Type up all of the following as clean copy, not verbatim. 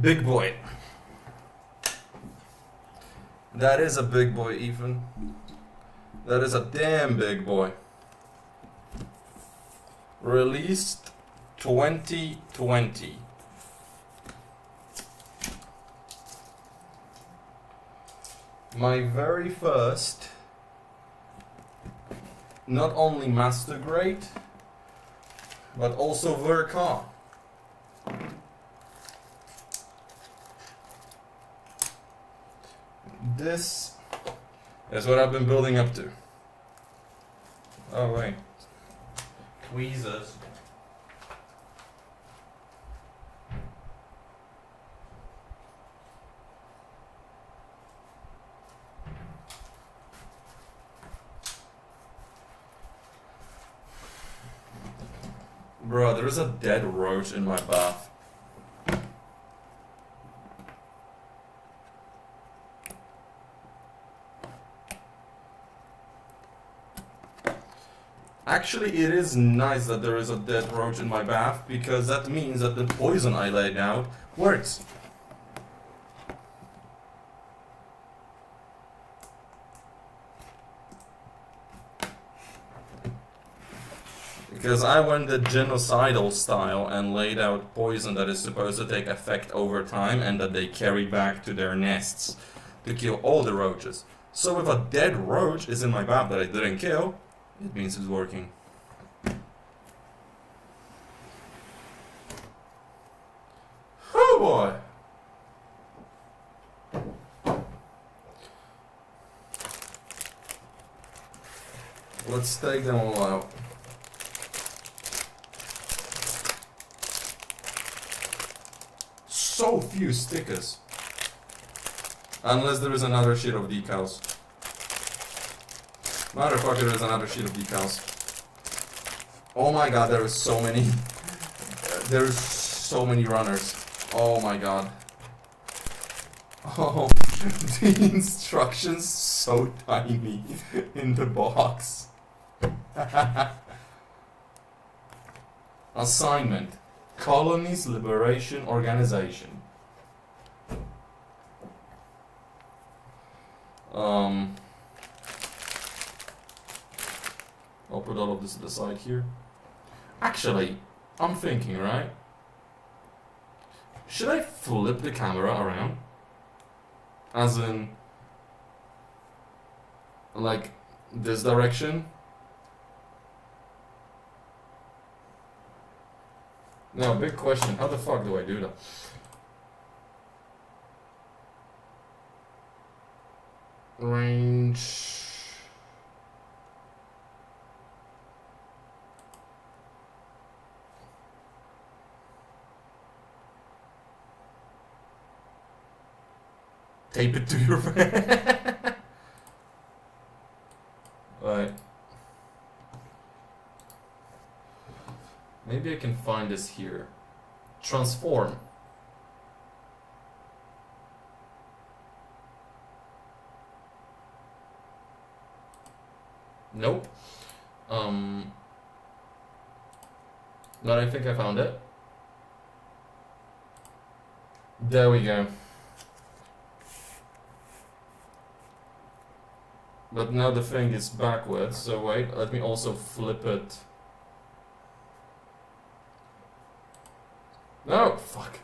Big boy. That is a big boy, Ethan. That is a damn big boy. Released 2020. My very first, not only master grade, but also Ver.Ka. This is what I've been building up to. Oh wait. Tweezers. Bro, there is a dead roach in my bath. Actually, it is nice that there is a dead roach in my bath, because that means that the poison I laid out works. Because I went the genocidal style and laid out poison that is supposed to take effect over time and that they carry back to their nests to kill all the roaches. So if a dead roach is in my bath that I didn't kill, it means it's working. Oh boy! Let's take them all out. So few stickers. Unless there is another sheet of decals. Motherfucker, there is another sheet of decals. Oh my god, there is so many. There's so many runners. Oh my god. Oh, the instructions so tiny in the box. Assignment. Colonies Liberation Organization. I'll put all of this to the side here. Actually, I'm thinking, right? Should I flip the camera around? As in, like, this direction? No, big question. How the fuck do I do that? Range. Tape it to your face. Right. Maybe I can find this here. Transform. Nope. But I think I found it. There we go. But now the thing is backwards, so wait, let me also flip it. No, fuck.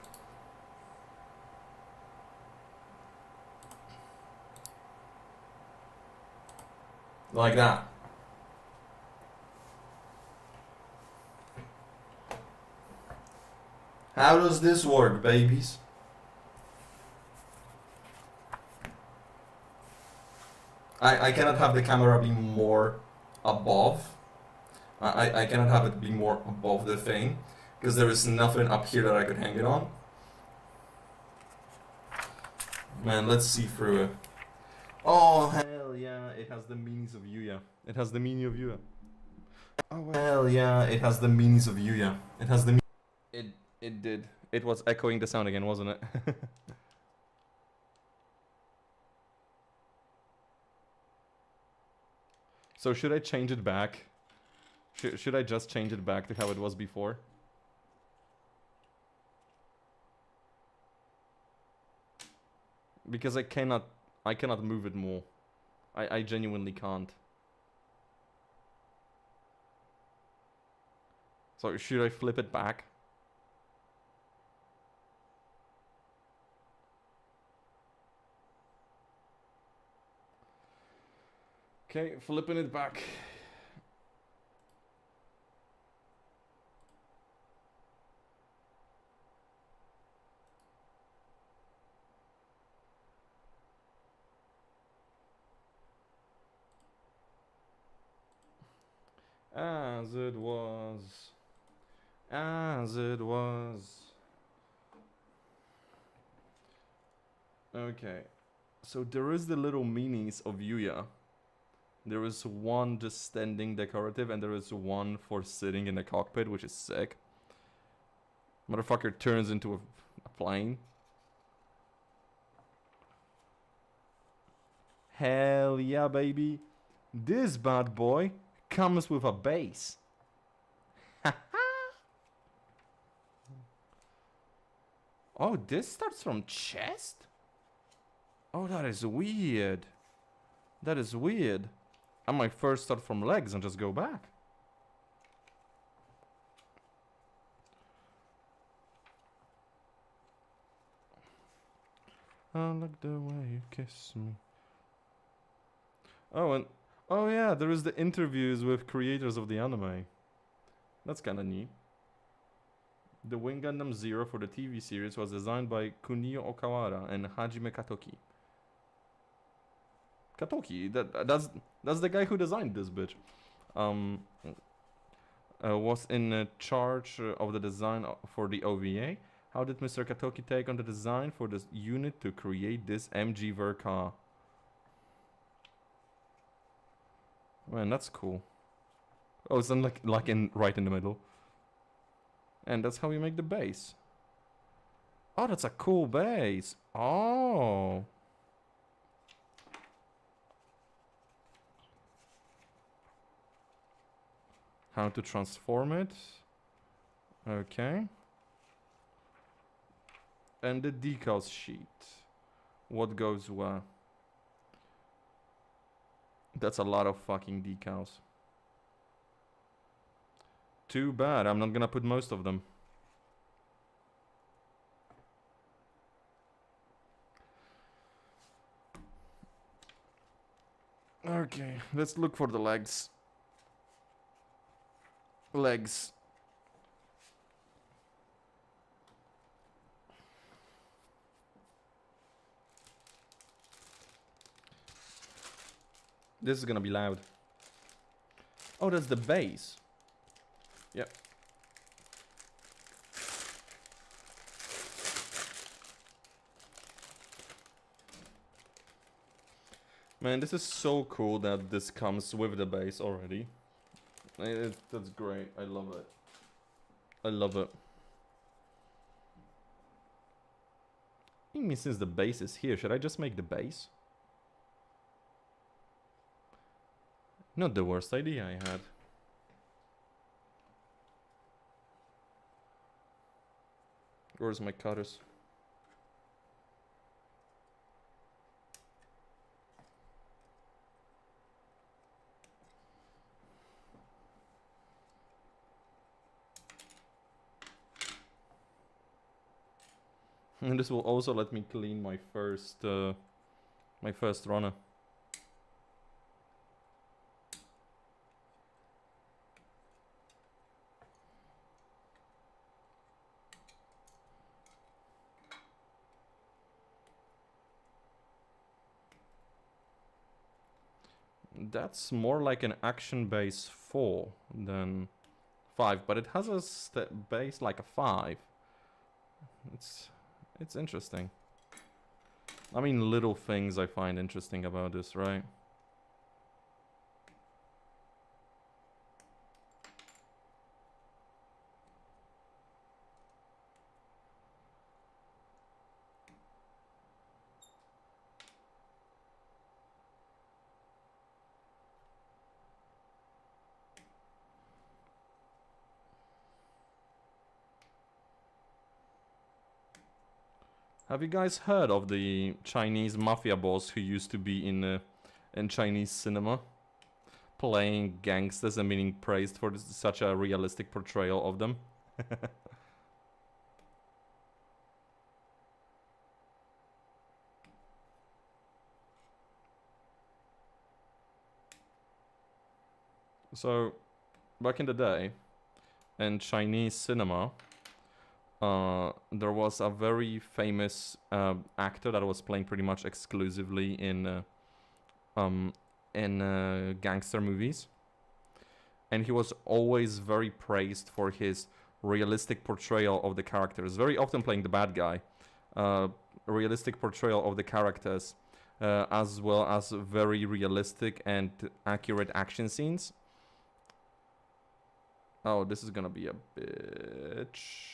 Like that. How does this work, babies? I cannot have the camera be more above. I cannot have it be more above the thing, because there is nothing up here that I could hang it on. Man, let's see through it. Oh, hell yeah, it has the meanings of Yuya. It has the meaning of Yuya. Oh, wait. Hell yeah, it has the meanings of Yuya. It has the It did. It was echoing the sound again, wasn't it? So should I change it back? Should I just change it back to how it was before? Because I cannot move it more. I genuinely can't. So should I flip it back? Okay, flipping it back. As it was. As it was. Okay. So there is the little minis of Yuya. There is one just standing decorative, and there is one for sitting in the cockpit, which is sick. Motherfucker turns into a plane. Hell yeah, baby. This bad boy comes with a base. Oh, this starts from chest? Oh, that is weird. That is weird. I might first start from legs and just go back. I like the way you kiss me. Oh, and oh yeah, there is the interviews with creators of the anime. That's kinda neat. The Wing Gundam Zero for the TV series was designed by Kunio Okawara and Hajime Katoki. Katoki, that's the guy who designed this bitch. Was in charge of the design for the OVA. How did Mr. Katoki take on the design for this unit to create this MG Ver.Ka? Man, that's cool. Oh, it's then like in right in the middle. And that's how you make the base. Oh, that's a cool base. Oh. How to transform it. Okay. And the decals sheet. What goes where? That's a lot of fucking decals. Too bad, I'm not gonna put most of them. Okay, let's look for the legs. Legs. This is gonna be loud. Oh, that's the base. Yep. Man, this is so cool that this comes with the base already. That's great. I love it. I love it. I mean, since the base is here, should I just make the base? Not the worst idea I had. Where's my cutters? And this will also let me clean my first runner. That's more like an action base 4 than 5, but it has a base like a 5. It's interesting. I mean, little things I find interesting about this, right? Have you guys heard of the Chinese mafia boss who used to be in Chinese cinema, playing gangsters and being praised for such a realistic portrayal of them? So, back in the day, in Chinese cinema, there was a very famous actor that was playing pretty much exclusively in gangster movies, and he was always very praised for his realistic portrayal of the characters. Very often playing the bad guy, realistic portrayal of the characters, as well as very realistic and accurate action scenes. Oh, this is gonna be a bitch.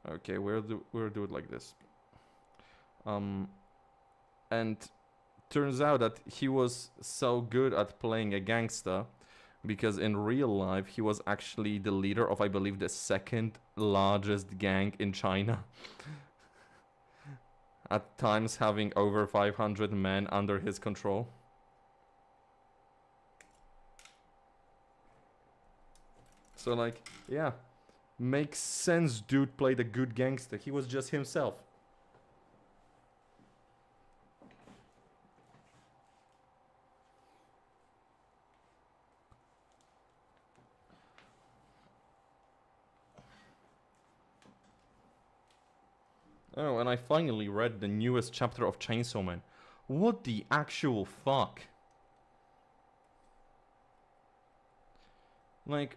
Okay, we'll do it like this. And turns out that he was so good at playing a gangster because in real life he was actually the leader of, I believe, the second largest gang in China. At times having over 500 men under his control. So like, yeah, makes sense dude played a good gangster. He was just himself. Oh, and I finally read the newest chapter of Chainsaw Man. What the actual fuck? Like,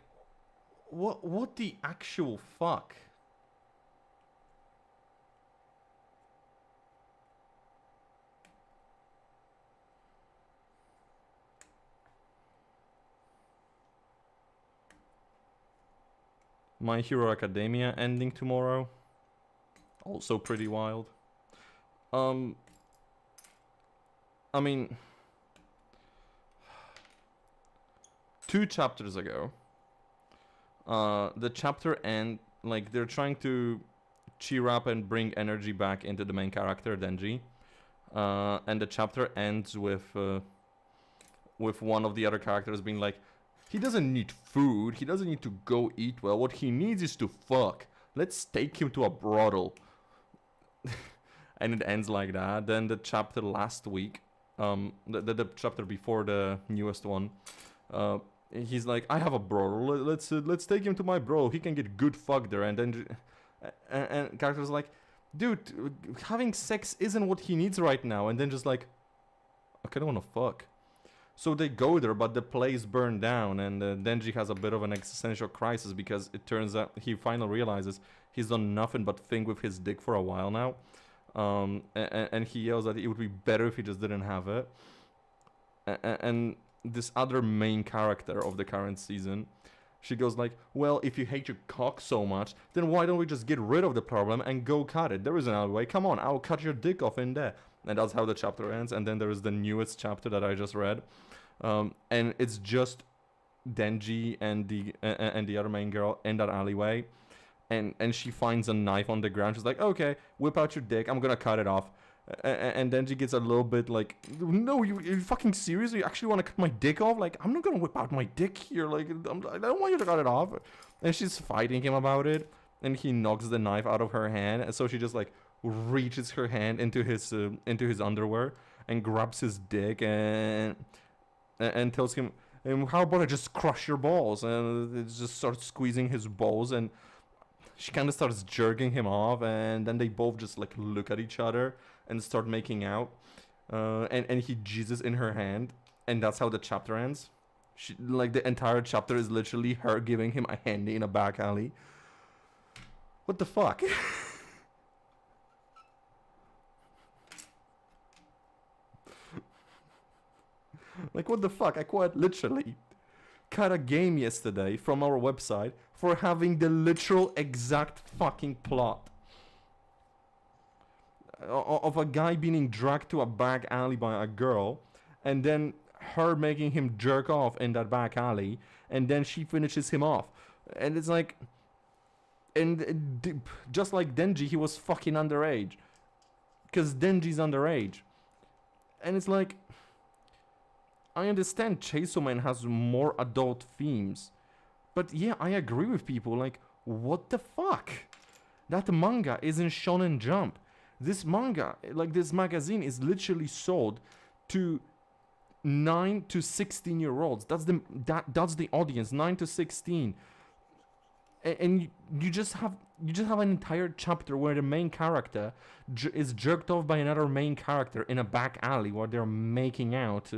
what the actual fuck? My Hero Academia ending tomorrow. Also pretty wild. I mean, 2 chapters ago, the chapter end, like, they're trying to cheer up and bring energy back into the main character, Denji. And the chapter ends with one of the other characters being like, he doesn't need food, he doesn't need to go eat well, what he needs is to fuck. Let's take him to a brothel. And it ends like that. Then the chapter last week, the chapter before the newest one, he's like, I have a brothel, let's take him to my brothel, he can get good fuck there. And then and character's like, dude, having sex isn't what he needs right now. And then just like, I kinda wanna fuck. So they go there, but the place burned down, and Denji has a bit of an existential crisis because it turns out he finally realizes he's done nothing but think with his dick for a while now. And he yells that it would be better if he just didn't have it. And this other main character of the current season, she goes like, well, if you hate your cock so much, then why don't we just get rid of the problem and go cut it? There is another way. Come on, I'll cut your dick off in there. And that's how the chapter ends. And then there is the newest chapter that I just read. And it's just Denji and the other main girl in that alleyway. And she finds a knife on the ground. She's like, okay, whip out your dick. I'm gonna cut it off. And then she gets a little bit like, no, you fucking serious? You actually want to cut my dick off? Like, I'm not gonna whip out my dick here. Like, I don't want you to cut it off. And she's fighting him about it. And he knocks the knife out of her hand. And so she just like reaches her hand into his underwear and grabs his dick and tells him, how about I just crush your balls? And it just starts squeezing his balls, and she kind of starts jerking him off, and then they both just like look at each other and start making out. And he jizzes in her hand, and that's how the chapter ends. Like the entire chapter is literally her giving him a handy in a back alley. What the fuck? Like, what the fuck? I quite literally cut a game yesterday from our website for having the literal exact fucking plot of a guy being dragged to a back alley by a girl, and then her making him jerk off in that back alley, and then she finishes him off. And it's like, And just like Denji, he was fucking underage. Because Denji's underage. And it's like, I understand Chainsaw Man has more adult themes. But yeah, I agree with people, like, what the fuck? That manga is in Shonen Jump. This manga, like this magazine, is literally sold to 9 to 16-year-olds. That's the audience, 9 to 16. And you just have an entire chapter where the main character is jerked off by another main character in a back alley while they're making out.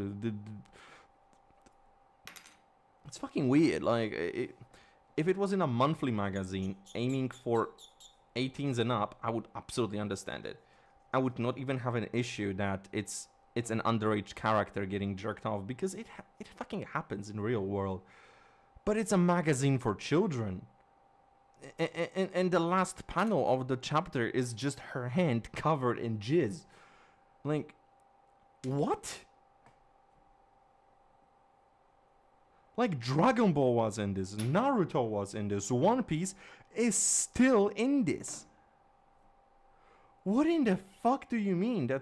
It's fucking weird. Like, if it was in a monthly magazine aiming for 18s and up, I would absolutely understand it. I would not even have an issue that it's an underage character getting jerked off, because it fucking happens in real world. But it's a magazine for children. And the last panel of the chapter is just her hand covered in jizz. Like, what? Like, Dragon Ball was in this, Naruto was in this, One Piece is still in this. What in the fuck do you mean? That,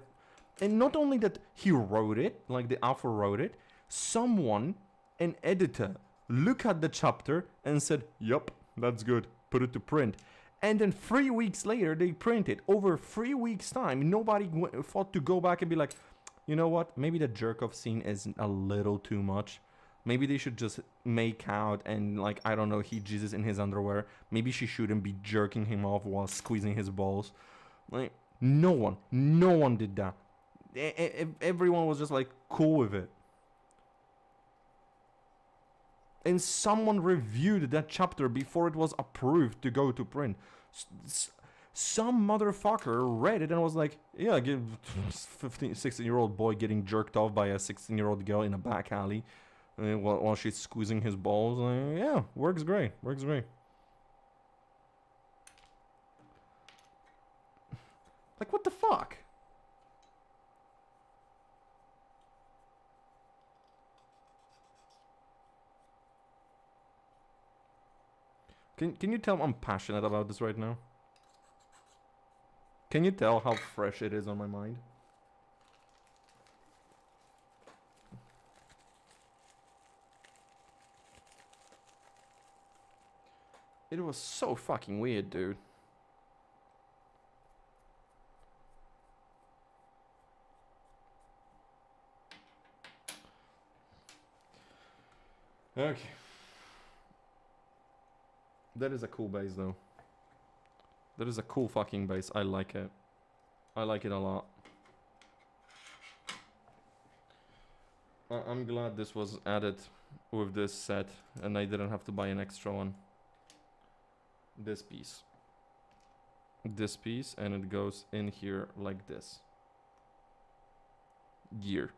and not only that he wrote it, like the author wrote it, someone, an editor, looked at the chapter and said, yup, that's good, put it to print. And then 3 weeks later, they print it. Over 3 weeks' time, nobody thought to go back and be like, you know what, maybe the jerk-off scene is a little too much. Maybe they should just make out and, like, I don't know, he jizzes in his underwear. Maybe she shouldn't be jerking him off while squeezing his balls. Like, no one did that. Everyone was just, like, cool with it. And someone reviewed that chapter before it was approved to go to print. Some motherfucker read it and was like, yeah, give 15, 16-year-old boy getting jerked off by a 16-year-old girl in a back alley while she's squeezing his balls. Like, yeah, works great. Works great. Like, what the fuck? Can you tell I'm passionate about this right now? Can you tell how fresh it is on my mind? It was so fucking weird, dude. Okay. That is a cool base, though. That is a cool fucking base. I like it. I like it a lot. I'm glad this was added with this set and I didn't have to buy an extra one. This piece. This piece, and it goes in here like this. Gear.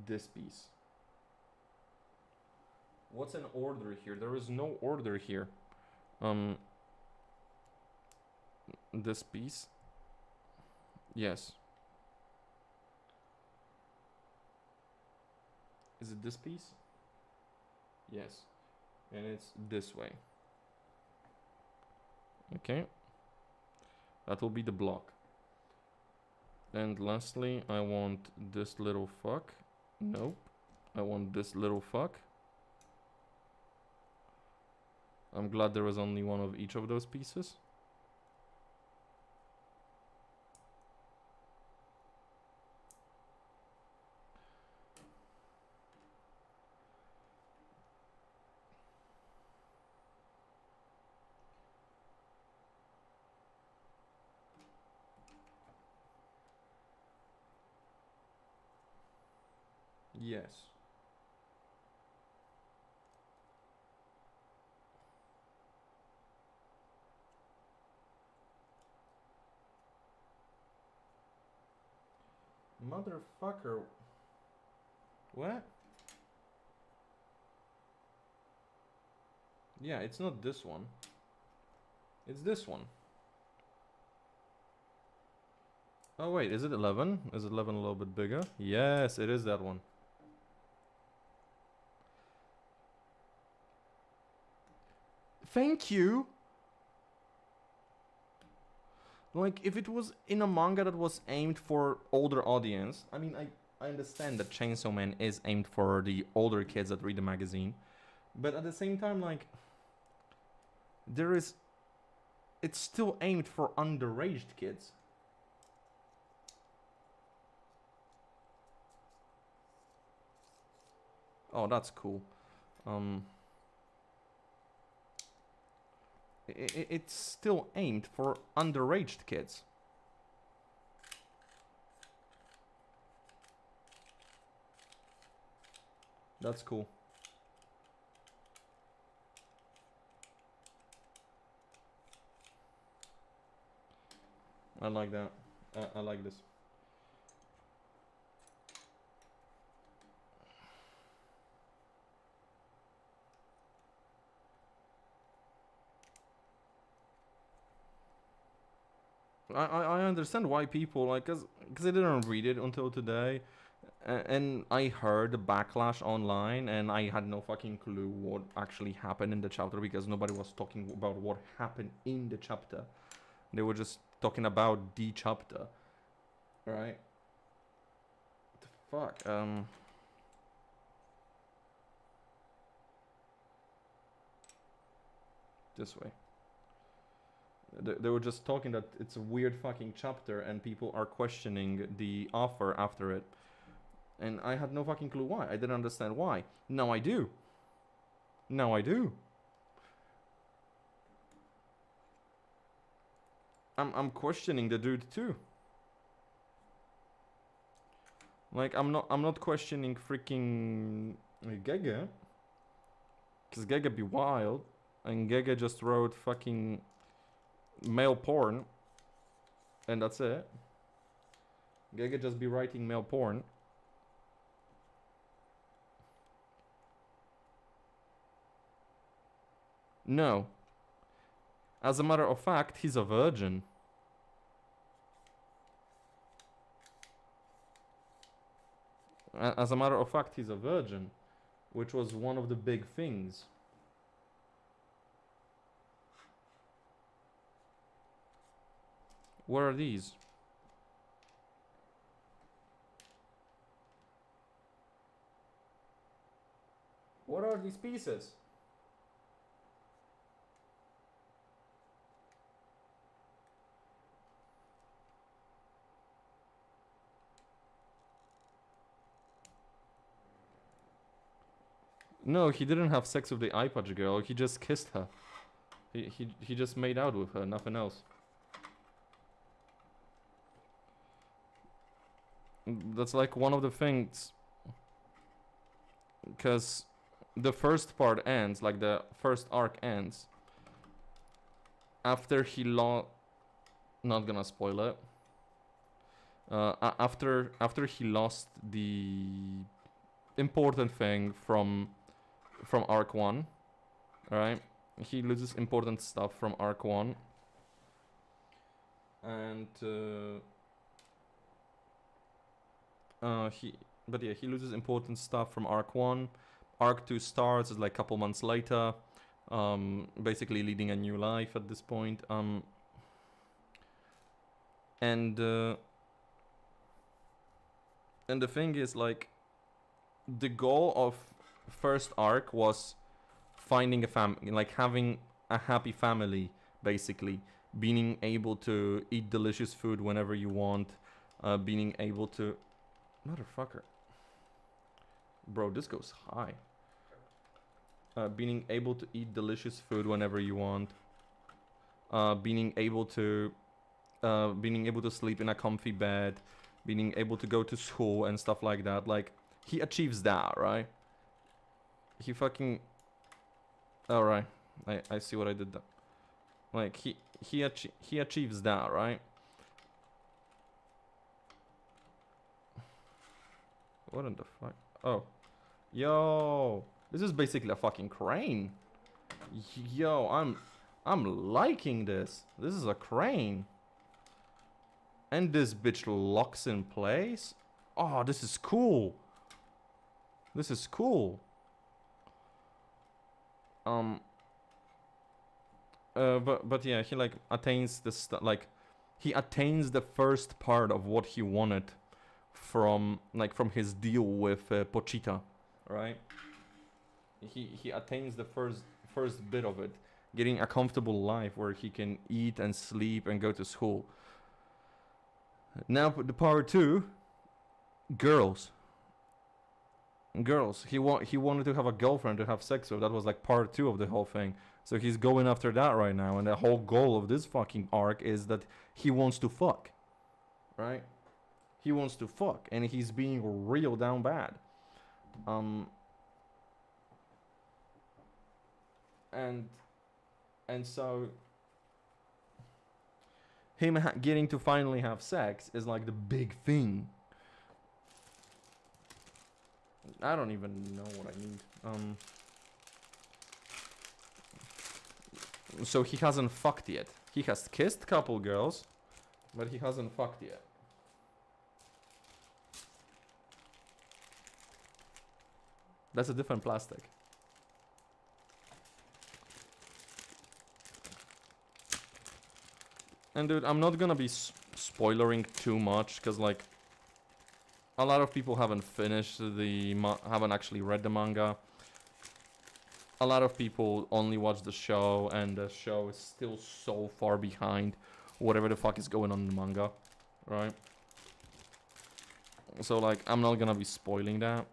This piece. What's an order here? There is no order here. This piece. Yes. Is it this piece? Yes. And it's this way. Okay. That will be the block. And lastly, I want this little fuck. Nope. I want this little fuck. I'm glad there was only one of each of those pieces. Yes. Motherfucker. What? Yeah, it's not this one. It's this one. Oh wait, is it 11? Is 11 a little bit bigger? Yes, it is that one. Thank you. Like, if it was in a manga that was aimed for older audience, I mean, I understand that Chainsaw Man is aimed for the older kids that read the magazine, but at the same time, like, it's still aimed for underaged kids. Oh, that's cool. It's still aimed for underaged kids. That's cool. I like that. I like this. I understand why people like, cause I didn't read it until today, and I heard the backlash online, and I had no fucking clue what actually happened in the chapter because nobody was talking about what happened in the chapter. They were just talking about the chapter, right? What the fuck? This way. They were just talking that it's a weird fucking chapter and people are questioning the author after it. And I had no fucking clue why. I didn't understand why. Now I do. Now I do. I'm questioning the dude too. Like, I'm not questioning freaking Gege. Cause Gege be wild. And Gege just wrote fucking male porn. And that's it. Gege just be writing male porn. No. As a matter of fact, he's a virgin. As a matter of fact, he's a virgin. Which was one of the big things. What are these? What are these pieces? No, he didn't have sex with the eye patch girl. He just kissed her. He just made out with her, nothing else. That's like one of the things. Because the first part ends, like the first arc ends. After he lost. Not gonna spoil it. After he lost the important thing from arc 1, alright? He loses important stuff from arc 1. And he loses important stuff from arc 1. Arc 2 starts is like a couple months later, basically leading a new life at this point. And the thing is, like, the goal of first arc was finding a family, like having a happy family, basically. Being able to eat delicious food whenever you want, being able to... Motherfucker. Bro, this goes high. Being able to eat delicious food whenever you want. Being able to sleep in a comfy bed. Being able to go to school and stuff like that. Like, he achieves that, right? He fucking... Alright. I see what I did there. Like, he achieves that, right? What in the fuck? Oh. Yo! This is basically a fucking crane. Yo, I'm liking this. This is a crane. And this bitch locks in place. Oh, this is cool. This is cool. But yeah, he like attains he attains the first part of what he wanted from his deal with Pochita, right? He attains the first bit of it, getting a comfortable life where he can eat and sleep and go to school. Now the part two, girls. Girls. He wanted to have a girlfriend to have sex with. That was like part two of the whole thing. So he's going after that right now, and the whole goal of this fucking arc is that he wants to fuck, right? He wants to fuck, and he's being real down bad. And so him getting to finally have sex is like the big thing. I don't even know what I need. So he hasn't fucked yet. He has kissed a couple girls, but he hasn't fucked yet. That's a different plastic. And dude, I'm not gonna be spoilering too much, because like a lot of people haven't finished haven't actually read the manga. A lot of people only watch the show, and the show is still so far behind whatever the fuck is going on in the manga, right? So like, I'm not gonna be spoiling that.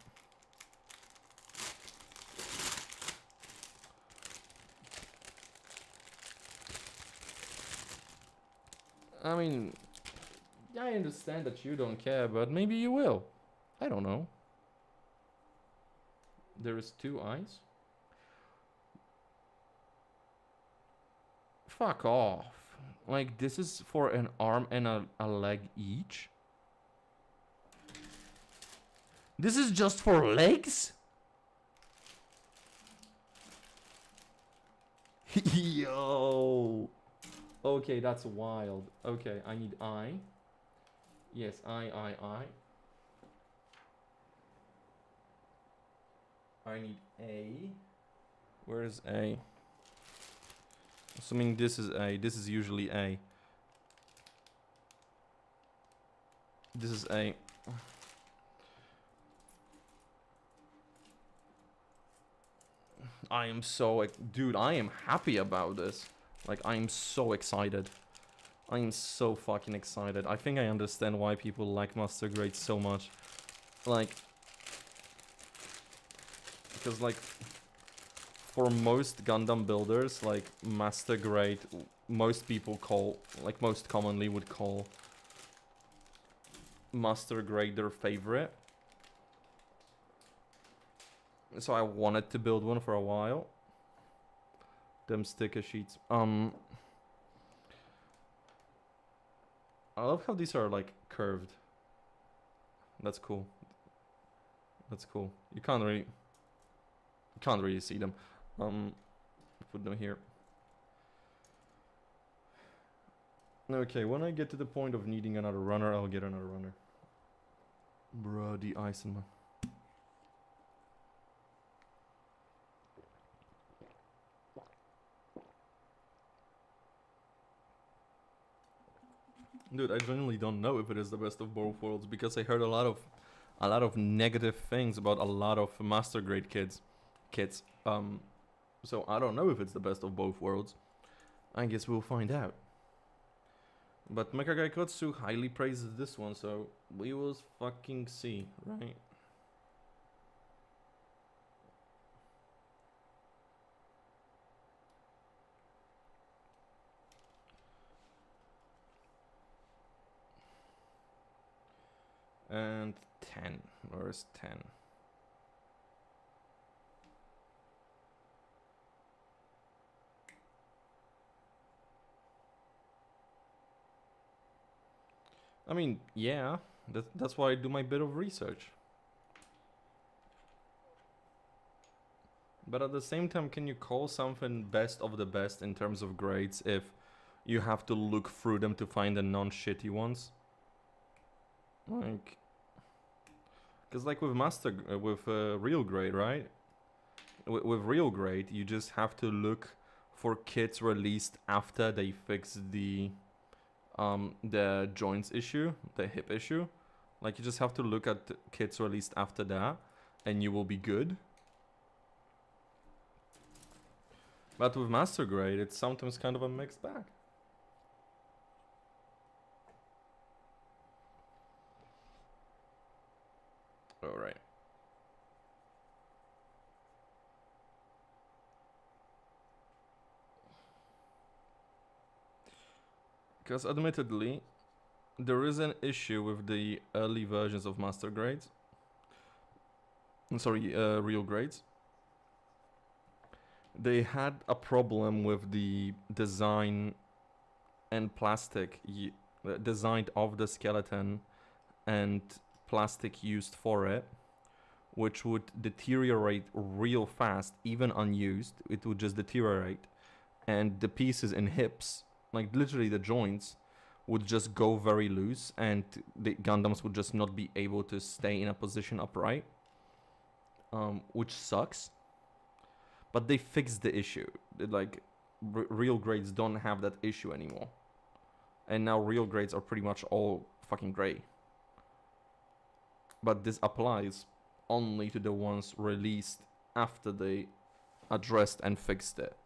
I mean, I understand that you don't care, but maybe you will. I don't know. There is 2 eyes? Fuck off. Like, this is for an arm and a leg each? This is just for legs? Yo. Okay, that's wild. Okay, I need eye. Yes, eye. I need A. Where is A? Assuming this is A. This is usually A. This is A. I am so... Dude, I am happy about this. Like, I am so excited. I am so fucking excited. I think I understand why people like Master Grade so much. Like... Because, like... For most Gundam builders, like, Master Grade... Most people call... Like, most commonly would call... Master Grade their favorite. So I wanted to build one for a while. Them sticker sheets. I love how these are like curved. That's cool. That's cool. You can't really see them. Put them here. Okay, when I get to the point of needing another runner, I'll get another runner. Bruh, the ice in my... Dude, I genuinely don't know if it is the best of both worlds, because I heard a lot of negative things about a lot of Master Grade kids. So I don't know if it's the best of both worlds. I guess we'll find out. But Mecha Gaikotsu highly praises this one, so we will fucking see, right? And 10. Where's 10? I mean, yeah, that's why I do my bit of research. But at the same time, can you call something best of the best in terms of grades if you have to look through them to find the non-shitty ones? Like... Because like with real grade, right? With real grade, you just have to look for kits released after they fix the joints issue, the hip issue. Like, you just have to look at kits released after that, and you will be good. But with Master Grade, it's sometimes kind of a mixed bag. Alright. Because admittedly, there is an issue with the early versions of Master Grades. Sorry, Real Grades. They had a problem with the design and plastic designed of the skeleton and plastic used for it, which would deteriorate real fast, even unused. It would just deteriorate, and the pieces and hips, like literally the joints, would just go very loose, and the Gundams would just not be able to stay in a position upright, which sucks. But they fixed the issue. Like, Real Grades don't have that issue anymore, and now Real Grades are pretty much all fucking gray. But this applies only to the ones released after they addressed and fixed it.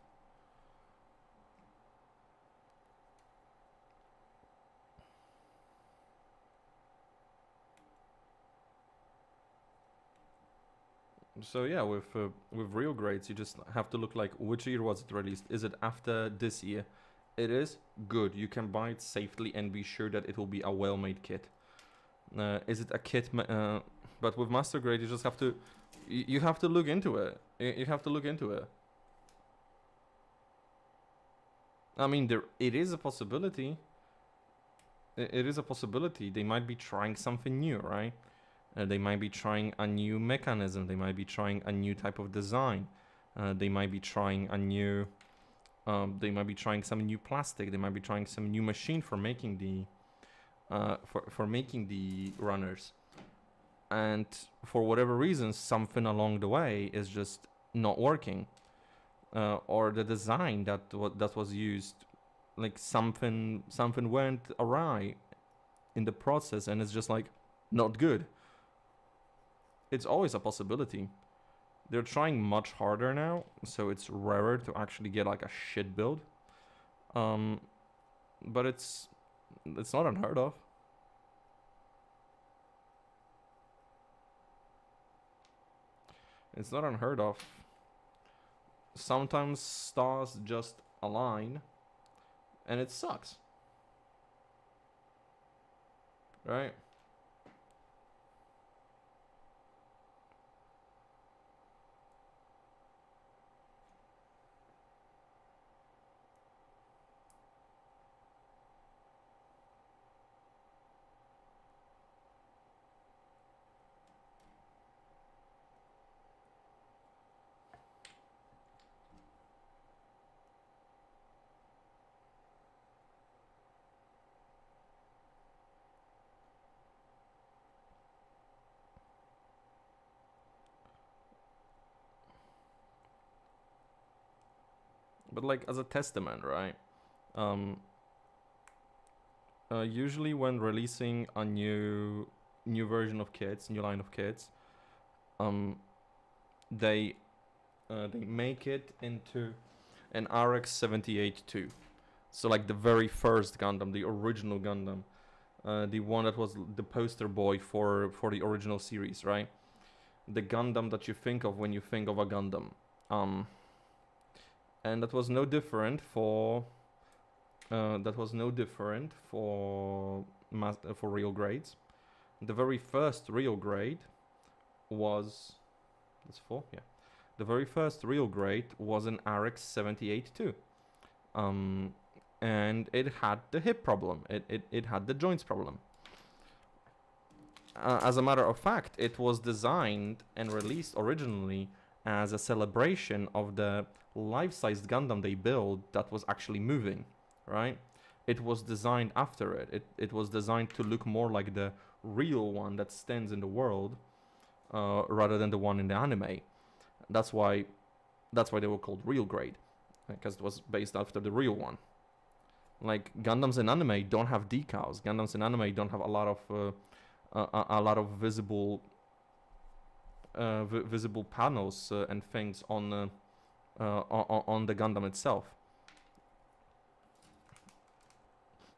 So yeah, with Real Grades, you just have to look like, which year was it released? Is it after this year? It is good. You can buy it safely and be sure that it will be a well-made kit. Is it a kit? But with Master Grade, you just have to, you have to look into it. You have to look into it. I mean, it is a possibility. It is a possibility. They might be trying something new, right? They might be trying a new mechanism. They might be trying a new type of design. They might be trying a new. They might be trying some new plastic. They might be trying some new machine for making the. For making the runners, and for whatever reason, something along the way is just not working, or the design that was used, like something went awry in the process, and it's just like not good. It's always a possibility. They're trying much harder now, so it's rarer to actually get like a shit build. But it's not unheard of. It's not unheard of. Sometimes stars just align, and it sucks. Right? But like as a testament, right? Usually when releasing a new version of kits, new line of kits, they make it into an RX-78-2. So like the very first Gundam, the original Gundam, the one that was the poster boy for the original series, right? The Gundam that you think of when you think of a Gundam. And that was no different for Real Grades. The very first Real Grade was the very first Real Grade was an RX-78-2. And it had the hip problem. It had the joints problem. As a matter of fact, it was designed and released originally as a celebration of the life-sized Gundam they built that was actually moving, right? It was designed after it. It was designed to look more like the real one that stands in the world, rather than the one in the anime. That's why they were called Real Grade. because it was based after the real one. Like Gundams in anime don't have decals. Gundams in anime don't have a lot of visible visible panels and things on the Gundam itself.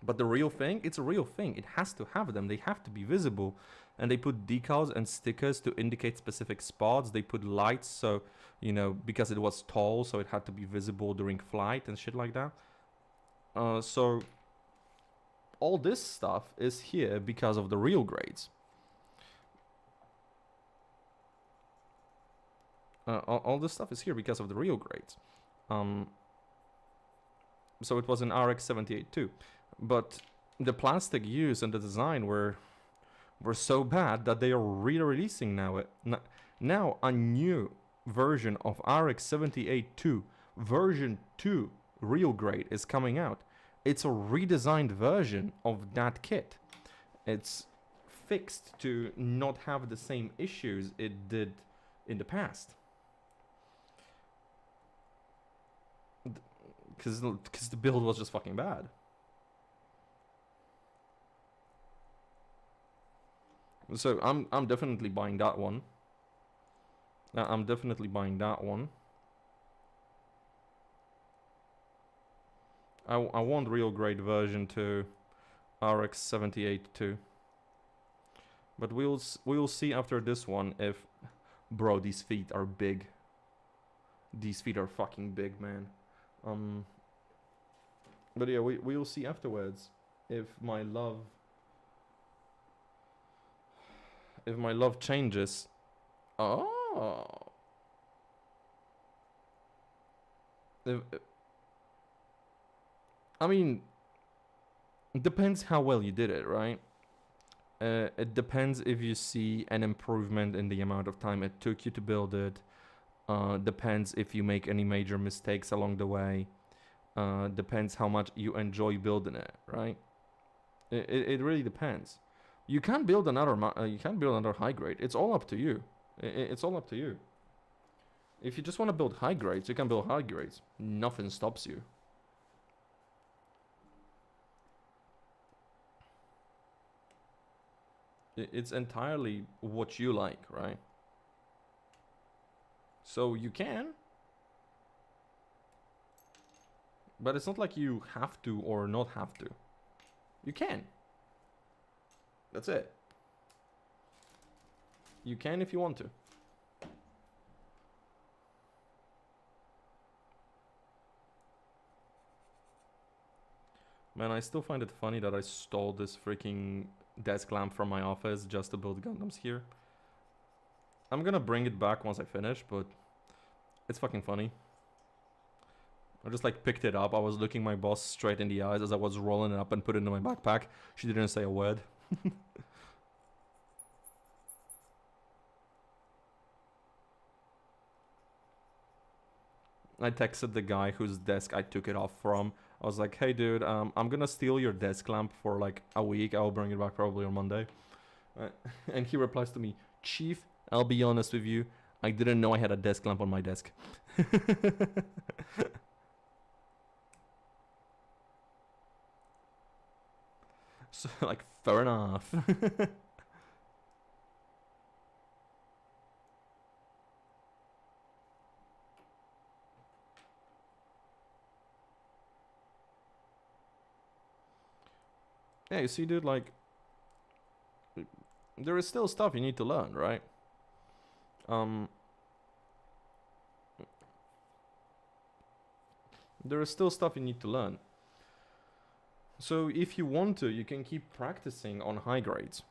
But the real thing, it's a real thing. It has to have them. They have to be visible. And they put decals and stickers to indicate specific spots. They put lights, so, you know, because it was tall, so it had to be visible during flight and shit like that. So all this stuff is here because of the real grades. All this stuff is here because of the real grades. So it was in RX-78 too. But the plastic used and the design were so bad that they are re-releasing now a new version of RX-78-2 version 2 real grade is coming out. It's a redesigned version of that kit. It's fixed to not have the same issues it did in the past. Because the build was just fucking bad. So I'm definitely buying that one. I'm definitely buying that one. I want real grade version 2 RX-78 too. But we'll see after this one if, bro, these feet are big. These feet are fucking big, man. But yeah, we'll see afterwards if my love changes. Oh. I mean, it depends how well you did it, right? It depends if you see an improvement in the amount of time it took you to build it. Depends if you make any major mistakes along the way. Depends how much you enjoy building it, right? It really depends. You can't build another high grade. It's all up to you. It's all up to you. If you just want to build high grades, you can build high grades. Nothing stops you. It's entirely what you like, right? So you can. But it's not like you have to or not have to. You can. That's it. You can if you want to. Man, I still find it funny that I stole this freaking desk lamp from my office just to build Gundams here. I'm gonna bring it back once I finish, but it's fucking funny. I just like picked it up. I was looking my boss straight in the eyes as I was rolling it up and put it into my backpack. She didn't say a word. I texted the guy whose desk I took it off from. I was like, hey dude, I'm gonna steal your desk lamp for like a week. I'll bring it back probably on Monday. And he replies to me, Chief, I'll be honest with you, I didn't know I had a desk lamp on my desk. So, like, fair enough. Yeah, you see, dude, like, there is still stuff you need to learn, right? There is still stuff you need to learn. So if you want to, you can keep practicing on high grades,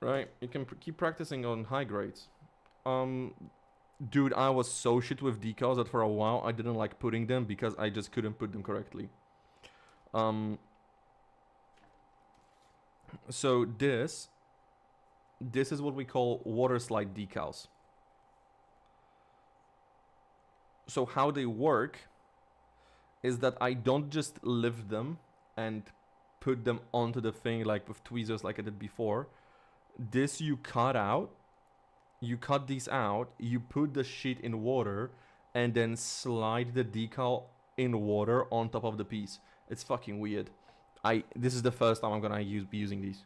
right? You can keep practicing on high grades. Dude, I was so shit with decals that for a while I didn't like putting them because I just couldn't put them correctly. So this is what we call water slide decals. So how they work is that I don't just lift them and put them onto the thing like with tweezers like I did before. This you cut out. You cut these out. You put the sheet in water and then slide the decal in water on top of the piece. It's fucking weird. This is the first time I'm gonna be using these.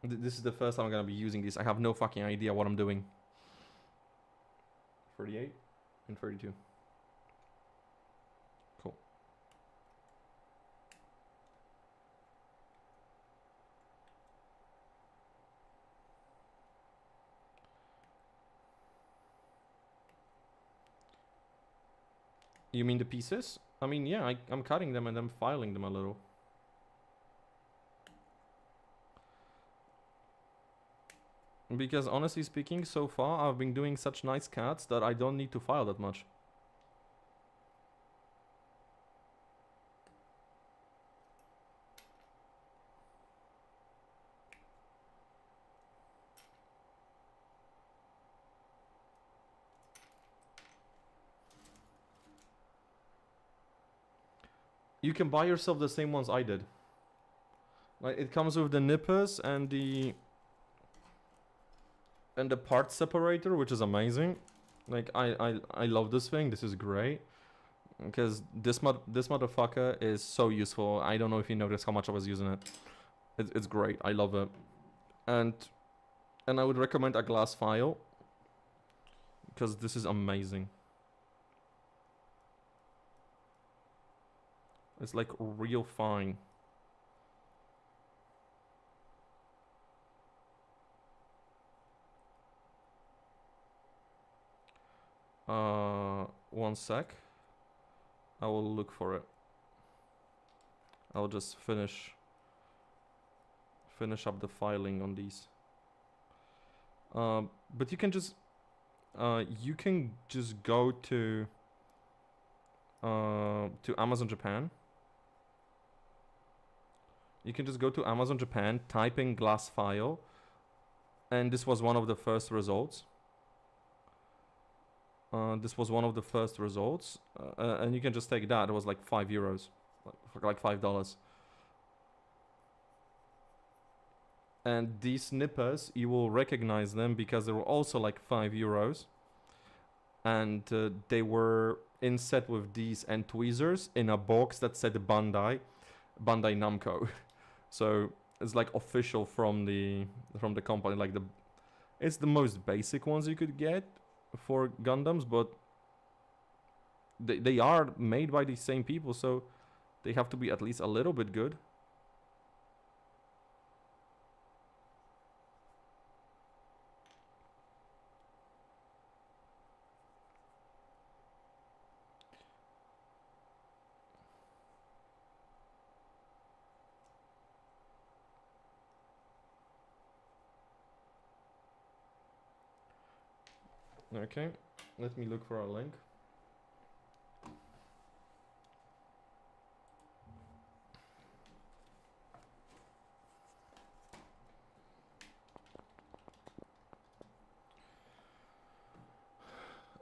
This is the first time I'm gonna be using these. I have no fucking idea what I'm doing. 38 and 32. Cool. You mean the pieces? I mean, yeah, I'm cutting them and I'm filing them a little. Because honestly speaking, so far I've been doing such nice cuts that I don't need to file that much. You can buy yourself the same ones I did. Like, it comes with the nippers and the part separator, which is amazing. Like, I love this thing. This is great. Because this motherfucker is so useful. I don't know if you noticed how much I was using it. It's great. I love it. And I would recommend a glass file. Because this is amazing. It's like real fine. One sec. I will look for it. I'll just finish up the filing on these. But you can just go to Amazon Japan. You can just go to Amazon Japan, type in glass file, and this was one of the first results. This was one of the first results, and you can just take that. It was like €5, like $5. And these nippers, you will recognize them because they were also like €5, and they were inset with these and tweezers in a box that said Bandai Namco. So it's like official from the company. Like it's the most basic ones you could get for Gundams, but they are made by the same people, so they have to be at least a little bit good. Okay, let me look for a link.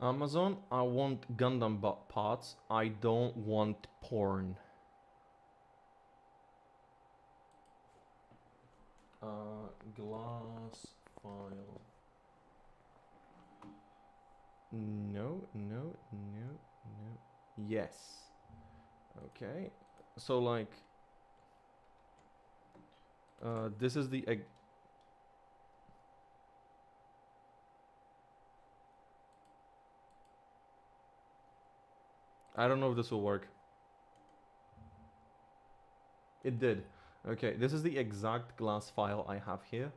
Amazon, I want Gundam parts. I don't want porn. Glass file. No. Yes. Okay. So like, this is the I don't know if this will work. It did. Okay, this is the exact glass file I have here.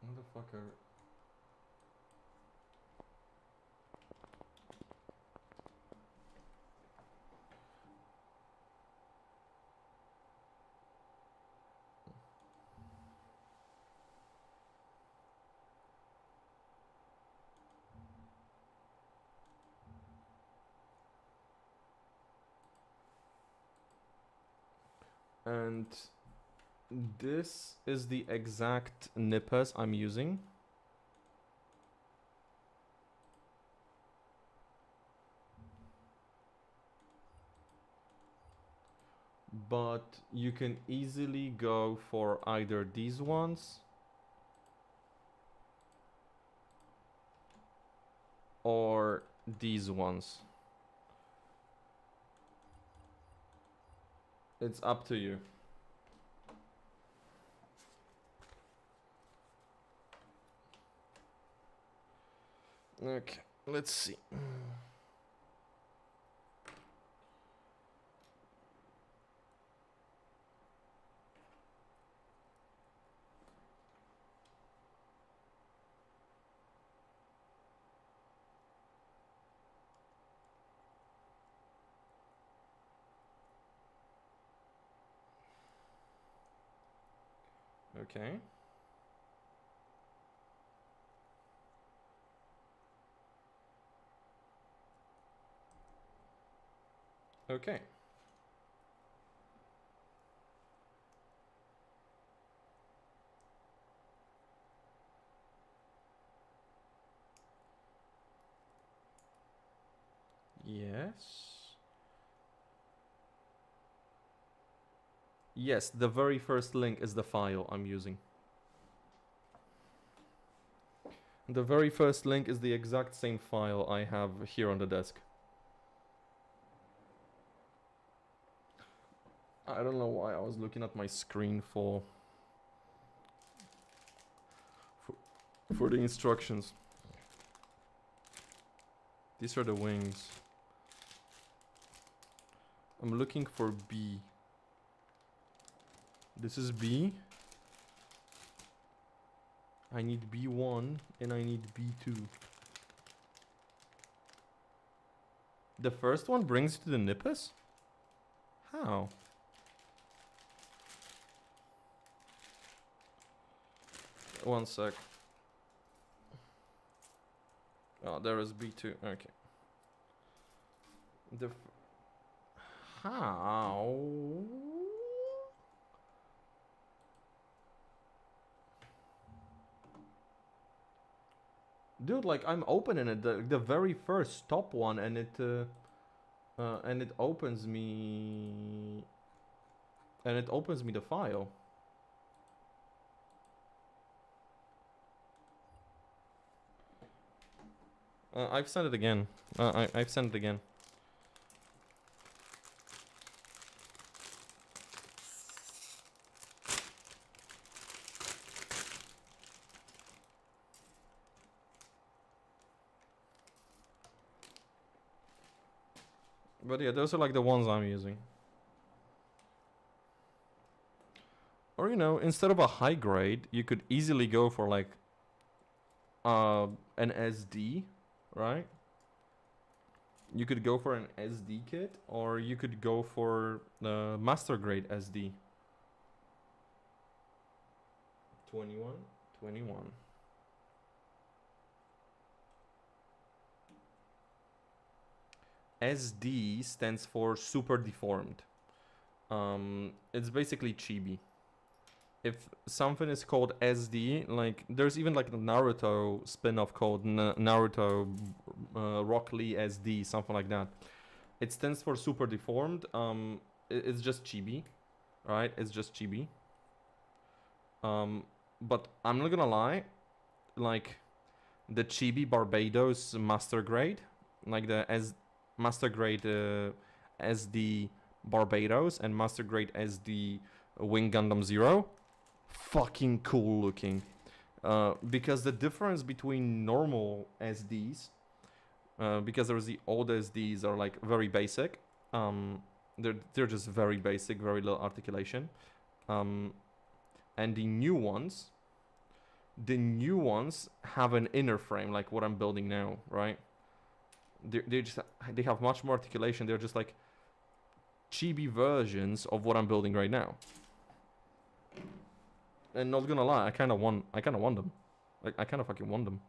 Motherfucker. And this is the exact nippers I'm using. But you can easily go for either these ones or these ones. It's up to you. Okay, let's see. Okay. Okay. Yes. Yes, the very first link is the file I'm using. The very first link is the exact same file I have here on the desk. I don't know why I was looking at my screen for the instructions. These are the wings. I'm looking for B. This is B. I need B1 and I need B2. The first one brings you to the Nippus? How? One sec. Oh, there is B2. Okay. How? Dude, like I'm opening it, the very first top one, and it opens me, the file. I've sent it again. I've sent it again. But yeah, those are like the ones I'm using. Or you know, instead of a high grade, you could easily go for like an SD, right? You could go for an SD kit, or you could go for the master grade SD. 21, 21. SD stands for super deformed. It's basically chibi. If something is called SD, like there's even like the Naruto spin-off called Naruto Rock Lee SD, something like that. It stands for super deformed. It's just chibi, right? It's just chibi. But I'm not gonna lie, like the chibi Barbados master grade, like the master grade SD Barbados and master grade SD Wing Gundam Zero, fucking cool looking. Because the difference between normal SDs, because there's the old SDs are like very basic. They're just very basic, very little articulation. And the new ones have an inner frame, like what I'm building now, right? They have much more articulation. They're just like chibi versions of what I'm building right now. And not gonna lie, I kind of want them. Like I kind of fucking want them.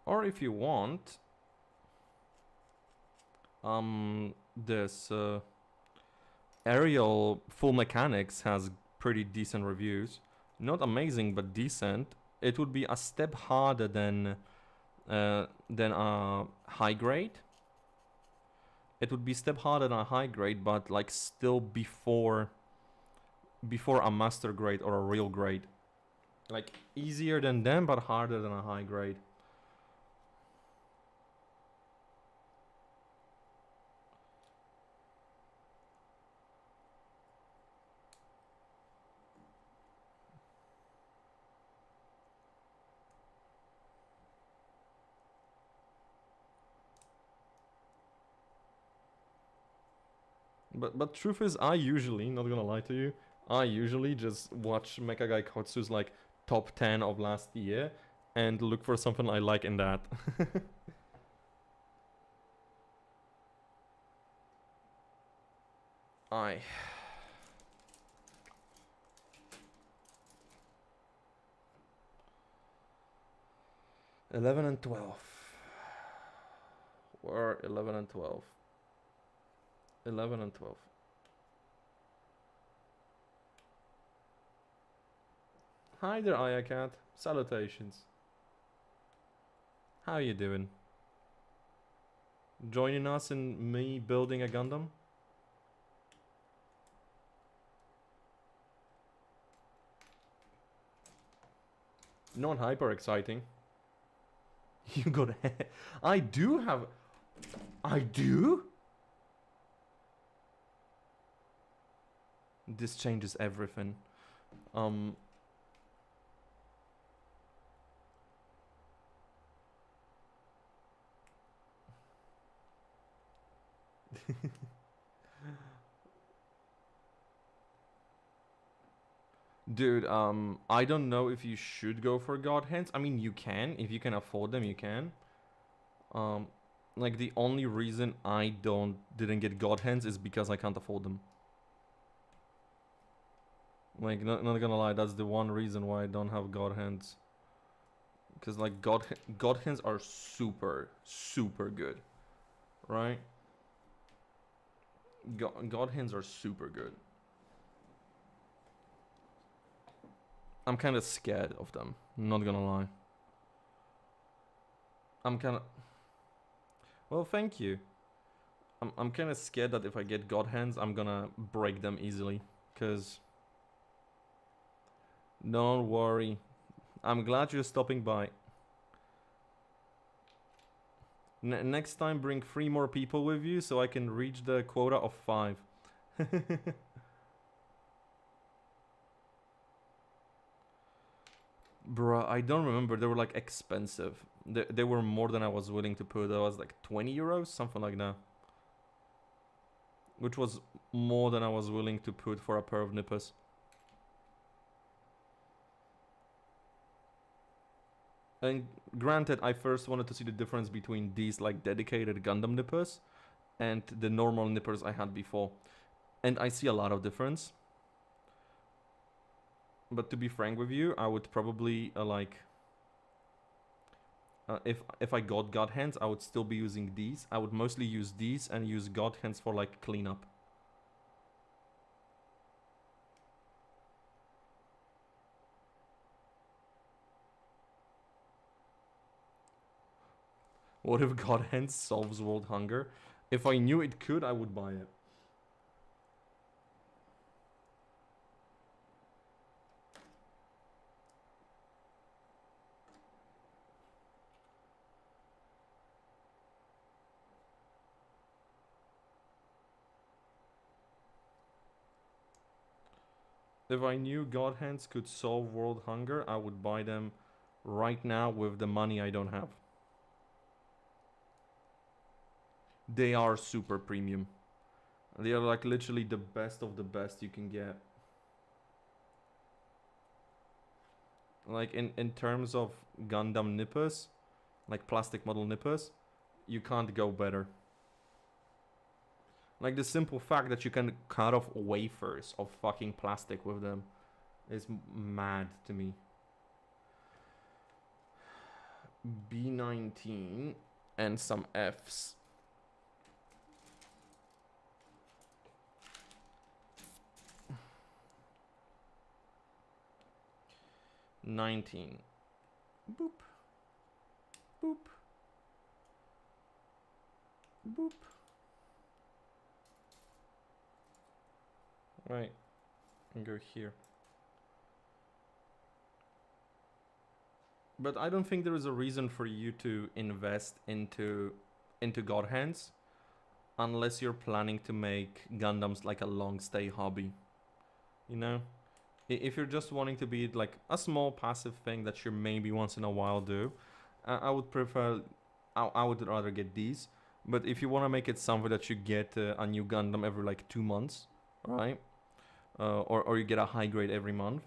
Or if you want, this Aerial Full Mechanics has pretty decent reviews. Not amazing, but decent. It would be a step harder than a high grade. It would be a step harder than a high grade, but like still before a master grade or a real grade. Like easier than them, but harder than a high grade. But truth is, I usually, not gonna lie to you, I usually just watch Mecha Guy Kotsu's like top 10 of last year and look for something I like in that. I 11 and 12. Where 11 and 12? 11 and 12. Hi there, Ayakat. Salutations. How you doing? Joining us in me building a Gundam? Not hyper exciting. You got I do have... I do? This changes everything. Dude, I don't know if you should go for God Hands. I mean, you can. If you can afford them, you can. Like, the only reason I didn't get God Hands is because I can't afford them. Like, not gonna lie, that's the one reason why I don't have God Hands. Because, like, God Hands are super, super good. Right? God Hands are super good. I'm kind of scared of them, not gonna lie. I'm kind of... Well, thank you. I'm kind of scared that if I get God Hands, I'm gonna break them easily. Because... Don't worry. I'm glad you're stopping by. Next time bring 3 more people with you so I can reach the quota of 5. Bruh, I don't remember. They were like expensive. They were more than I was willing to put. That was like 20 euros, something like that. Which was more than I was willing to put for a pair of nippers. And granted, I first wanted to see the difference between these like dedicated Gundam nippers and the normal nippers I had before. And I see a lot of difference. But to be frank with you, I would probably if I got God Hands, I would still be using these. I would mostly use these and use God Hands for like cleanup. What if God Hands solves world hunger? If I knew it could, I would buy it. If I knew God Hands could solve world hunger, I would buy them right now with the money I don't have. They are super premium. They are like literally the best of the best you can get. Like in terms of Gundam nippers, like plastic model nippers, you can't go better. Like the simple fact that you can cut off wafers of fucking plastic with them is mad to me. B19 and some Fs. 19. Boop. Boop. Boop. Right. And go here. But I don't think there is a reason for you to invest into God Hands unless you're planning to make Gundams like a long stay hobby. You know? If you're just wanting to be like a small passive thing that you maybe once in a while do, I would prefer, I would rather get these. But if you want to make it something that you get a new Gundam every like 2 months, right? Or you get a high grade every month,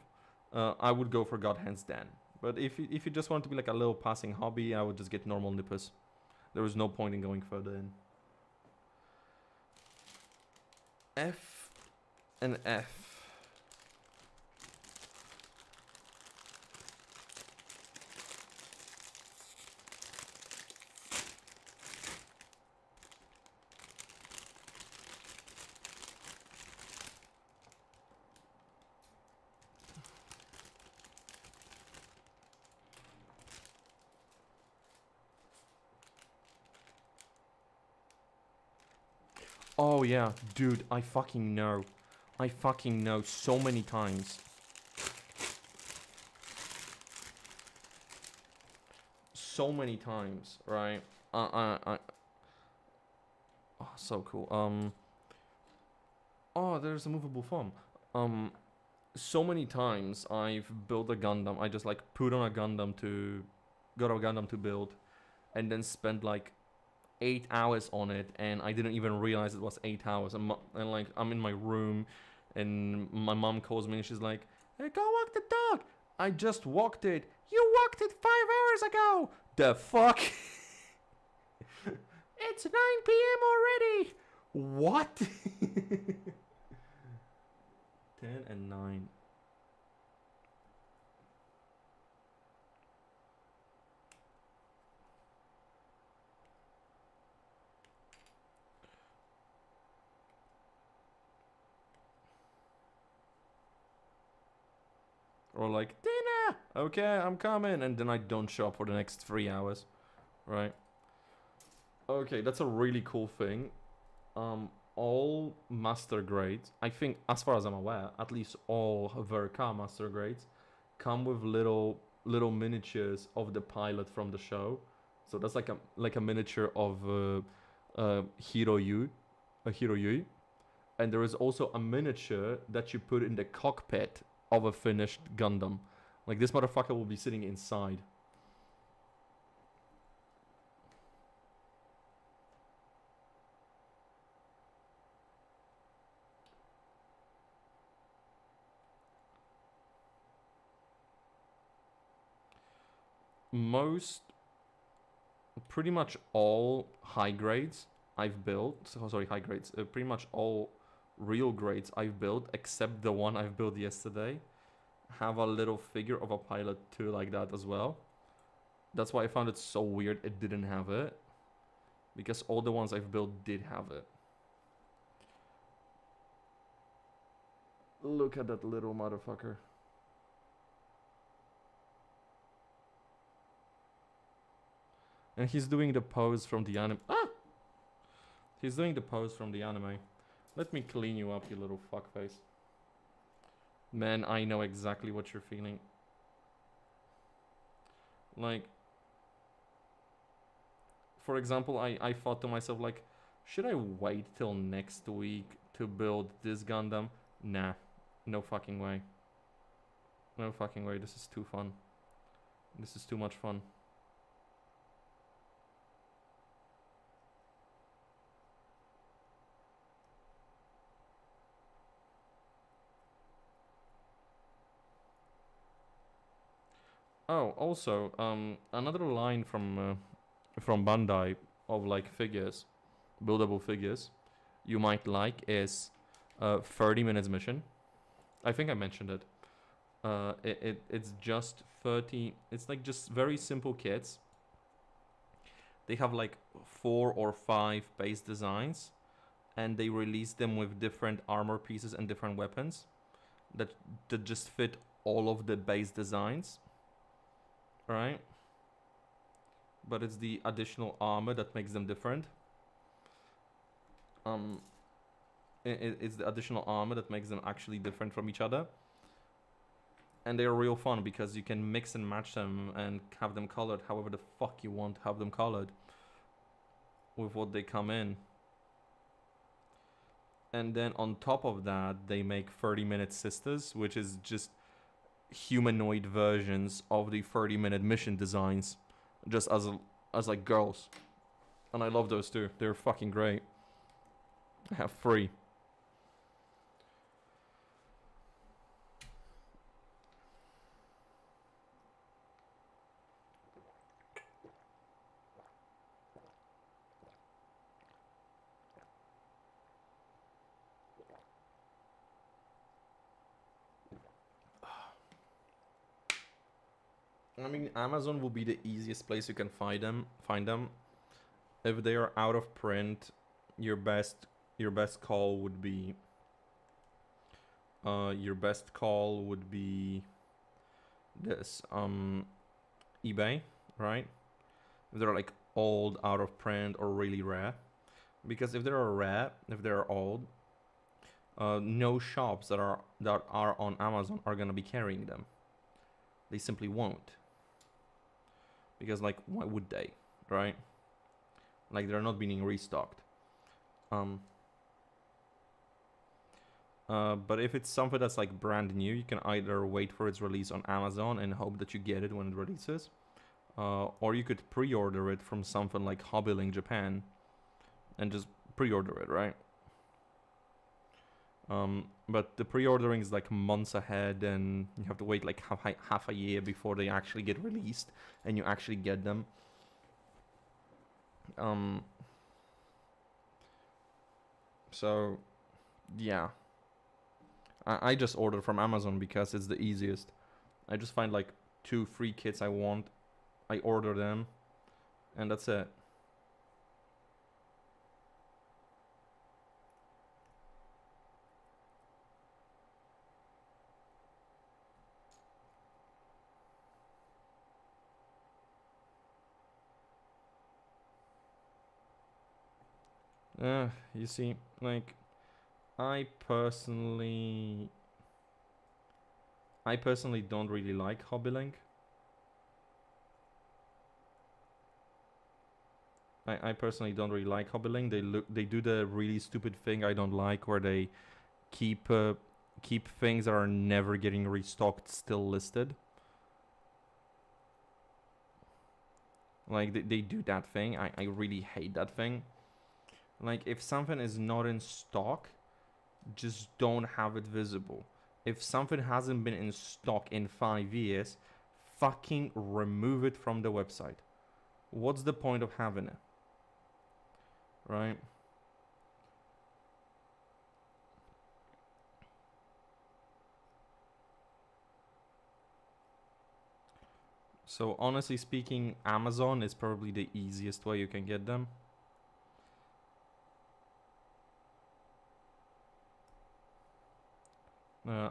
I would go for God Hands then. But if you just want to be like a little passing hobby, I would just get normal nippers. There is no point in going further in. F and F. Oh yeah, dude, I fucking know. I fucking know so many times. So many times, right? Oh, so cool. Oh, there's a movable foam. So many times I've built a Gundam. I just like put on a Gundam to, got a Gundam to build, and then spent like 8 hours on it, and I didn't even realize it was 8 hours. And like I'm in my room, and my mom calls me, and she's like, "Hey, go walk the dog." I just walked it. You walked it 5 hours ago. The fuck? It's 9 p.m. already. What? 10 and 9. Or like, dinner! Okay, I'm coming. And then I don't show up for the next 3 hours. Right? Okay, that's a really cool thing. All master grades, I think, as far as I'm aware, at least all Ver.Ka master grades, come with little miniatures of the pilot from the show. So that's like a miniature of Hiroyu, and there is also a miniature that you put in the cockpit of a finished Gundam. Like this motherfucker will be sitting inside. Pretty much all high grades I've built, high grades, pretty much all real grades I've built, except the one I've built yesterday, have a little figure of a pilot too like that as well. That's why I found it so weird it didn't have it, because all the ones I've built did have it. Look at that little motherfucker. And he's doing the pose from the anime. Ah! He's doing the pose from the anime. Let me clean you up, you little fuckface. Man, I know exactly what you're feeling. Like, for example, I thought to myself, like, should I wait till next week to build this Gundam? Nah, no fucking way. No fucking way, this is too fun. This is too much fun. Oh, also, another line from Bandai of like figures, buildable figures, you might like is 30 minutes mission. I think I mentioned it. It's just 30. It's like just very simple kits. They have like 4 or 5 base designs, and they release them with different armor pieces and different weapons that just fit all of the base designs. right? But it's the additional armor that makes them different. It's the additional armor that makes them actually different from each other. And they're real fun because you can mix and match them and have them colored however the fuck you want to have them colored with what they come in. And then on top of that, they make 30-minute sisters, which is just humanoid versions of the 30-minute mission designs, just as like girls. And I love those too. They're fucking great. I have 3. I mean, Amazon will be the easiest place you can find them. If they are out of print, your best call would be this eBay, right? If they're like old, out of print, or really rare. Because if they're rare, if they're old, no shops that are on Amazon are gonna be carrying them. They simply won't. Because like, why would they, right? Like, they're not being restocked. But if it's something that's like brand new, you can either wait for its release on Amazon and hope that you get it when it releases, or you could pre-order it from something like Hobbylink Japan and just pre-order it, right? But the pre-ordering is like months ahead, and you have to wait like half a year before they actually get released and you actually get them. So yeah, I just order from Amazon because it's the easiest. I just find like 2 free kits I want, I order them, and that's it. You see, like, I personally don't really like Hobbylink. I personally don't really like Hobbylink. They do the really stupid thing I don't like, where they keep things that are never getting restocked still listed. Like, they do that thing. I really hate that thing. Like, if something is not in stock, just don't have it visible. If something hasn't been in stock in 5 years, fucking remove it from the website. What's the point of having it? Right? So honestly speaking, Amazon is probably the easiest way you can get them.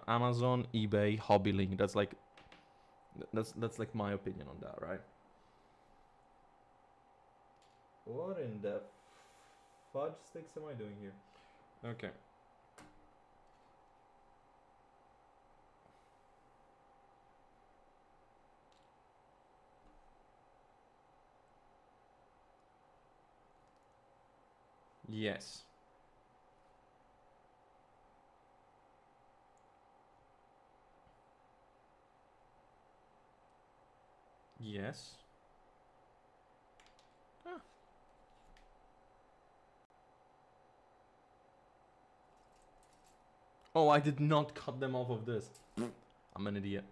Amazon, eBay, Hobbylink. That's like my opinion on that, right? What in the fudge sticks am I doing here? Okay. Yes. Yes. Ah. Oh, I did not cut them off of this. I'm an idiot.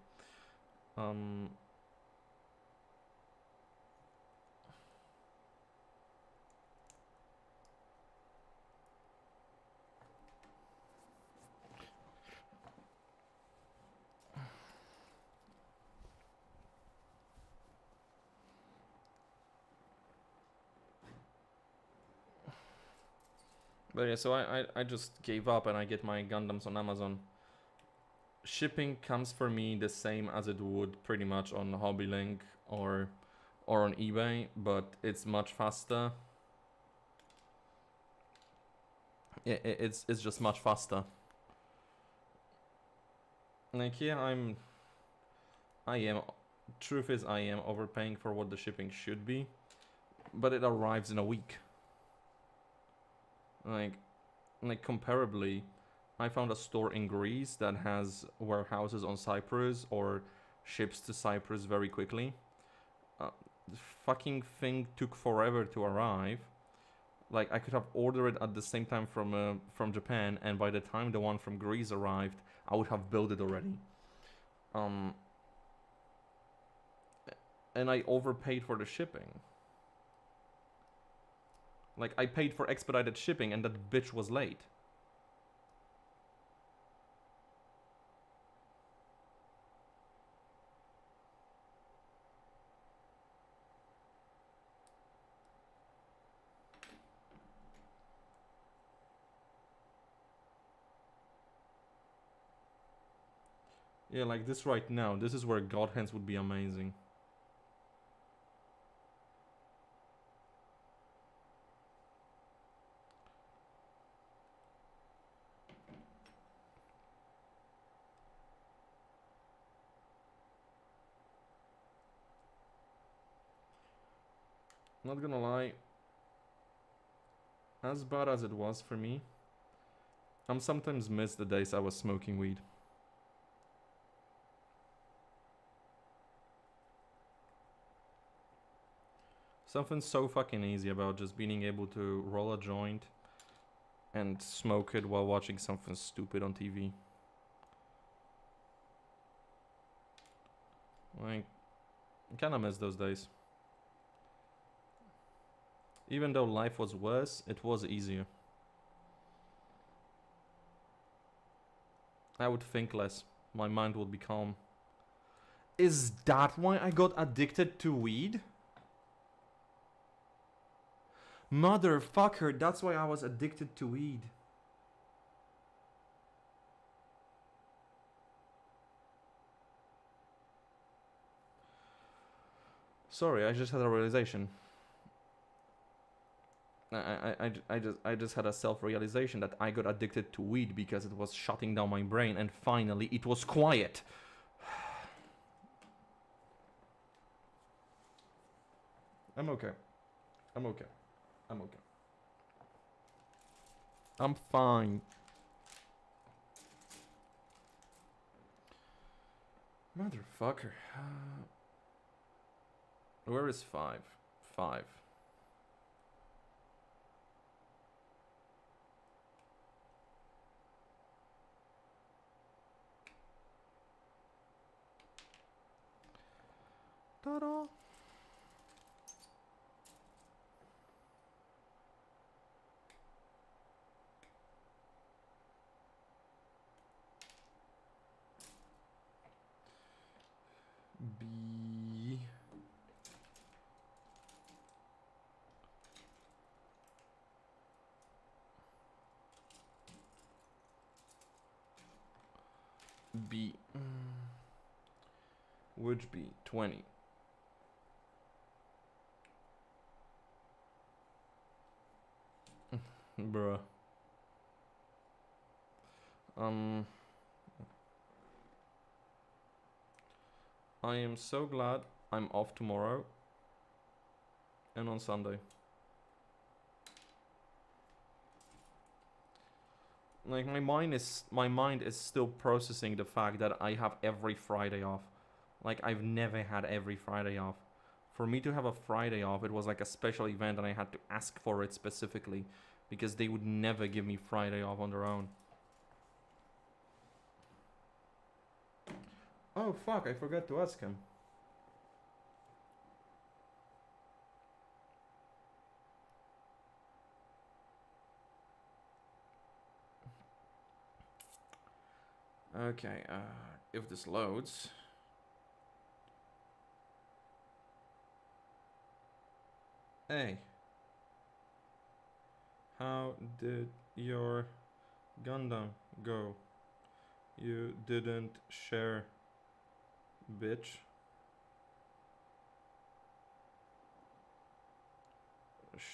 But yeah, so I just gave up and I get my Gundams on Amazon. shipping comes for me the same as it would pretty much on HobbyLink or on eBay, but it's much faster. It's just much faster. Like, yeah, I am, truth is I am overpaying for what the shipping should be, but it arrives in a week. Like comparably, I found a store in Greece that has warehouses on Cyprus or ships to Cyprus very quickly. The fucking thing took forever to arrive. Like, I could have ordered it at the same time from Japan, and by the time the one from Greece arrived, I would have built it already. And I overpaid for the shipping. Like, I paid for expedited shipping, and that bitch was late. Yeah, like this right now, this is where God Hands would be amazing. Not gonna lie, as bad as it was for me, I'm sometimes miss the days I was smoking weed. Something so fucking easy about just being able to roll a joint and smoke it while watching something stupid on TV. Like, I kinda miss those days. Even though life was worse, it was easier. I would think less. My mind would be calm. Is that why I got addicted to weed? Motherfucker, that's why I was addicted to weed. Sorry, I just had a realization. I just had a self-realization that I got addicted to weed because it was shutting down my brain, and finally it was quiet. I'm okay. I'm okay. I'm okay. I'm fine. Motherfucker. Where is 5? 5. Ta-da! B. B. Which B? 20. Bruh. I am so glad I'm off tomorrow and on Sunday. Like, my mind is still processing the fact that I have every Friday off. Like, I've never had every Friday off. For me to have a Friday off, it was like a special event and I had to ask for it specifically, because they would never give me Friday off on their own. Oh fuck, I forgot to ask him. Okay, if this loads. Hey. How did your Gundam go? You didn't share, bitch.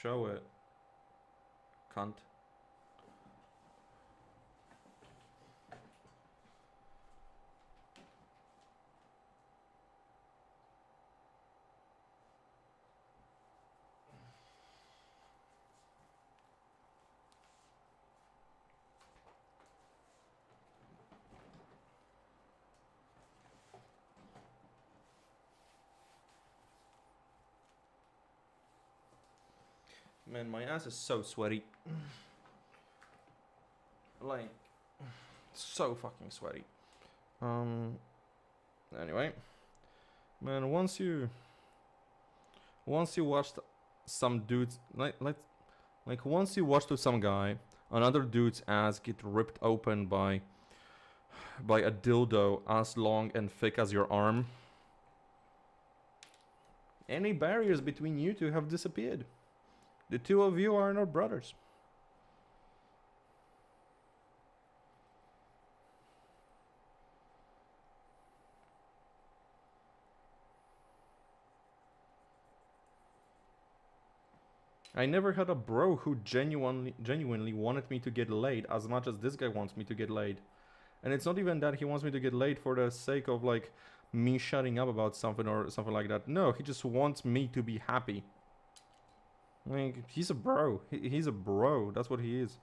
Show it, cunt. Man, my ass is so sweaty. Like, so fucking sweaty. Anyway, man, once you watched some dudes like once you watched with some guy, another dude's ass get ripped open by a dildo as long and thick as your arm, any barriers between you two have disappeared. The two of you are now brothers. I never had a bro who genuinely wanted me to get laid as much as this guy wants me to get laid. And it's not even that he wants me to get laid for the sake of like me shutting up about something or something like that. No, he just wants me to be happy. Like, he's a bro. He's a bro. That's what he is.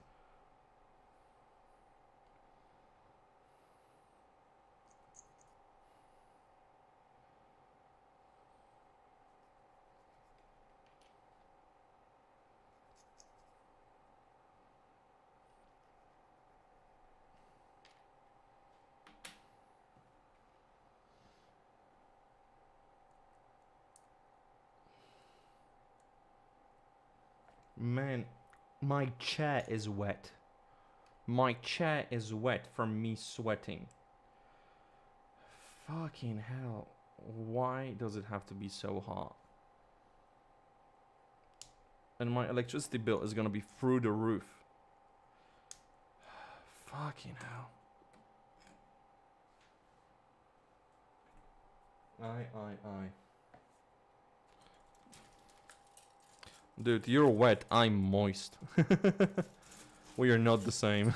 Man, my chair is wet. My chair is wet from me sweating. Fucking hell. Why does it have to be so hot? And my electricity bill is gonna be through the roof. Fucking hell. Aye. Dude, you're wet, I'm moist. We are not the same.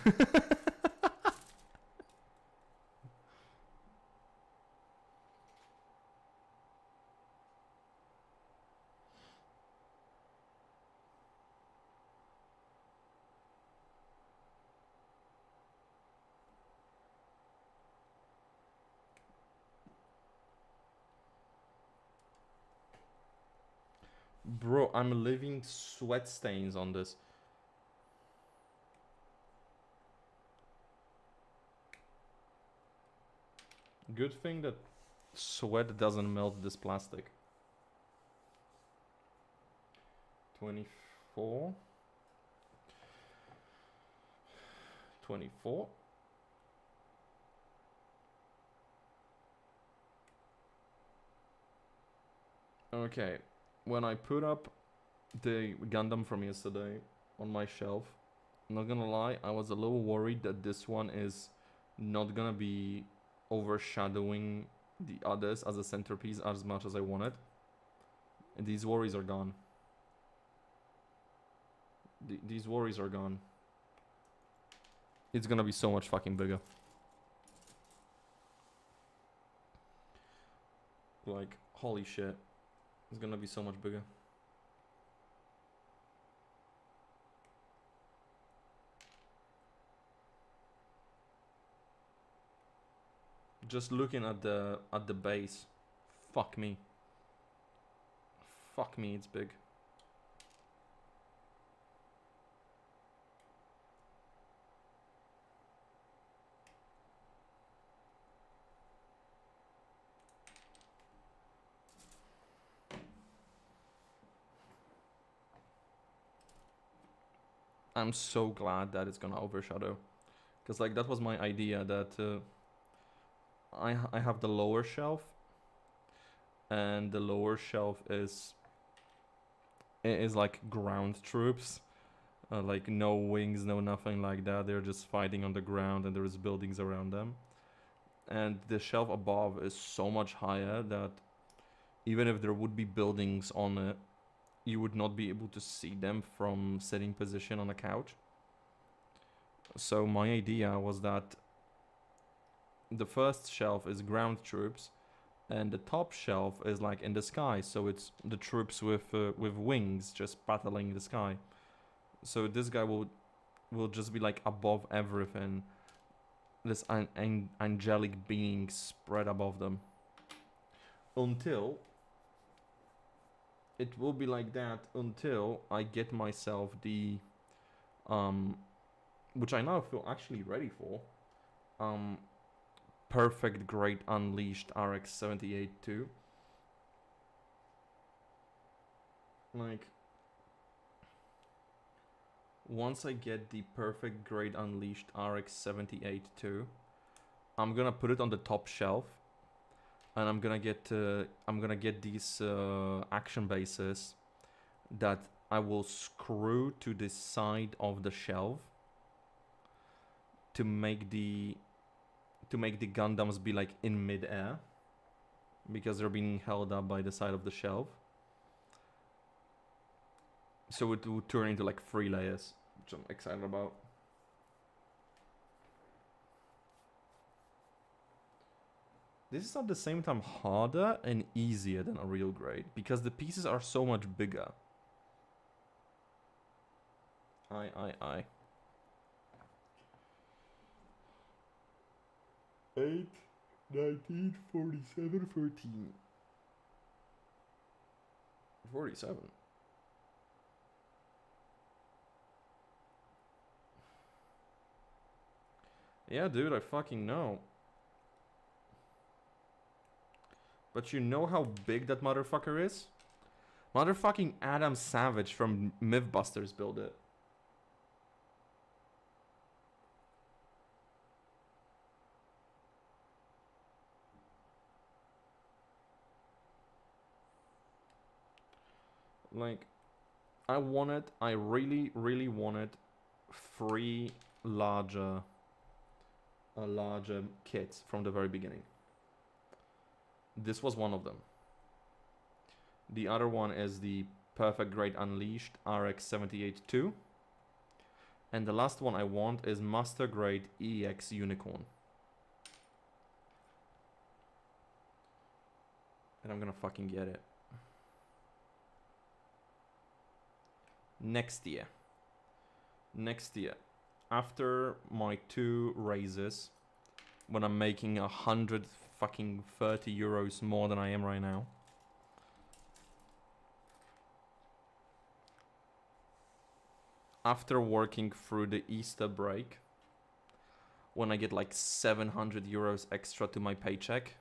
Bro, I'm leaving sweat stains on this. Good thing that sweat doesn't melt this plastic. 24. 24. Okay, when I put up the Gundam from yesterday on my shelf, I'm not gonna lie, I was a little worried that this one is not gonna be overshadowing the others as a centerpiece as much as I wanted. And these worries are gone. These worries are gone. It's gonna be so much fucking bigger. Like, holy shit. It's gonna be so much bigger. Just looking at the base. Fuck me. Fuck me, it's big. I'm so glad that it's gonna overshadow, because like that was my idea, that I have the lower shelf, and the lower shelf is like ground troops, like no wings, no nothing like that. They're just fighting on the ground, and there's buildings around them. and the shelf above is so much higher that even if there would be buildings on it, you would not be able to see them from sitting position on a couch. So my idea was that the first shelf is ground troops, and the top shelf is like in the sky, so it's the troops with wings just battling the sky. So this guy will just be like above everything. This angelic being spread above them. Until it will be like that until I get myself the which I now feel actually ready for. Perfect Great Unleashed RX-78-2. Like, once I get the Perfect Great Unleashed RX-78-2, I'm gonna put it on the top shelf, and I'm gonna get these action bases that I will screw to the side of the shelf to make the Gundams be like in mid-air, because they're being held up by the side of the shelf. So it will turn into like 3 layers, which I'm excited about. This is at the same time harder and easier than a real grade, because the pieces are so much bigger. Aye. 8, 19, 47, 13. 47. Yeah, dude, I fucking know. But you know how big that motherfucker is? Motherfucking Adam Savage from Mythbusters built it. Like, I really wanted 3 larger kits from the very beginning. This was one of them. The other one is the Perfect Great Unleashed RX-78-2. And the last one I want is Master Grade EX Unicorn. And I'm gonna fucking get it. Next year. After my 2 raises, when I'm making 130 euros more than I am right now. After working through the Easter break, when I get like 700 euros extra to my paycheck,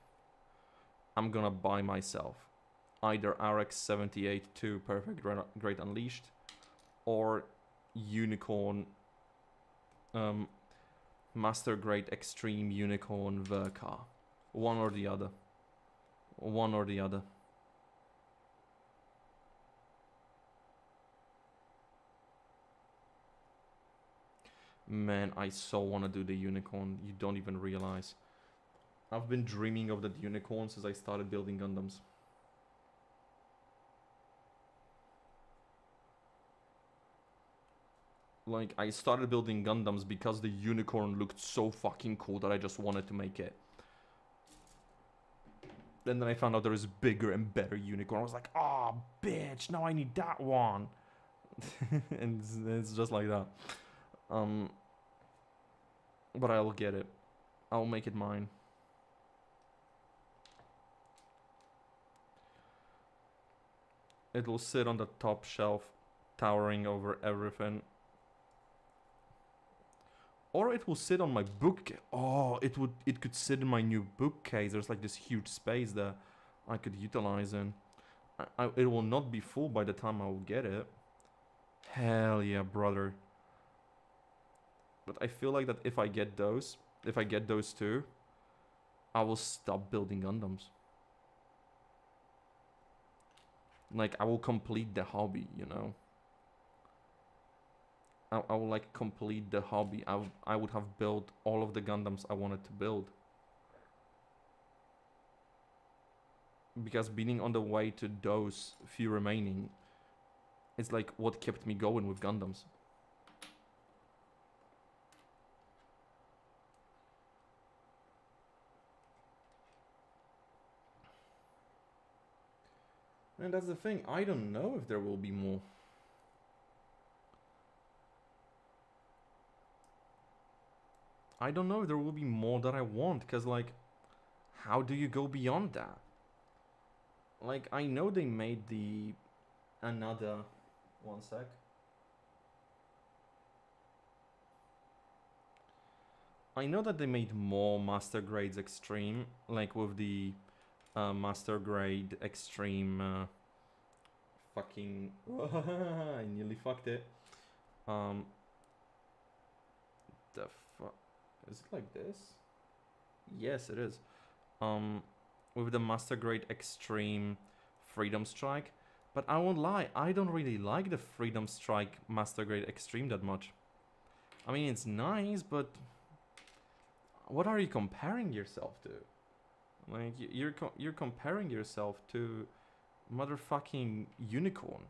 I'm gonna buy myself either RX-78-2 Perfect Great Unleashed or Unicorn Master Grade Extreme Unicorn Ver.Ka. One or the other. Man, I so want to do the unicorn. You don't even realize. I've been dreaming of that unicorn since I started building Gundams. Like, I started building Gundams because the unicorn looked so fucking cool that I just wanted to make it. And then I found out there is bigger and better unicorn. I was like, oh, bitch, now I need that one. And it's just like that. But I'll get it. I'll make it mine. It will sit on the top shelf, towering over everything. Or it will sit on my bookcase. Oh, it could sit in my new bookcase. There's like this huge space that I could utilize in. It will not be full by the time I will get it. Hell yeah, brother. But I feel like that if I get those 2, I will stop building Gundams. Like, I will complete the hobby, you know? I will like complete the hobby. I would have built all of the Gundams I wanted to build. because being on the way to those few remaining is like what kept me going with Gundams. And that's the thing, I don't know if there will be more. I don't know if there will be more that I want, because like, how do you go beyond that? Like, I know they made the another... One sec. I know that they made more Master Grades Extreme, like with the Master Grade Extreme fucking... I nearly fucked it. The fuck... Is it like this? Yes, it is. With the Master Grade Extreme Freedom Strike. But I won't lie, I don't really like the Freedom Strike Master Grade Extreme that much. I mean, it's nice, but what are you comparing yourself to? Like, you're comparing yourself to motherfucking Unicorn.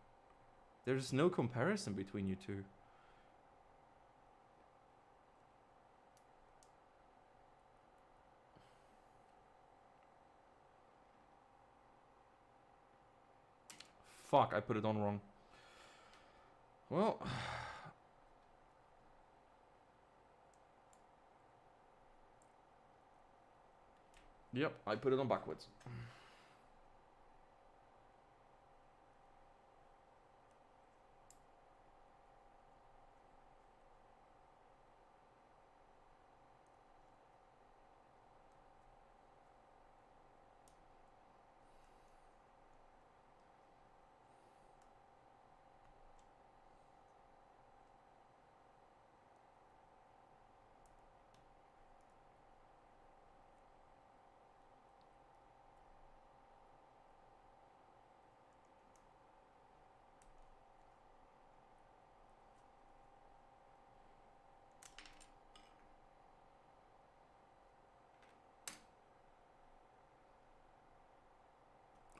There's no comparison between you two. Fuck, I put it on wrong. Well... Yep, I put it on backwards.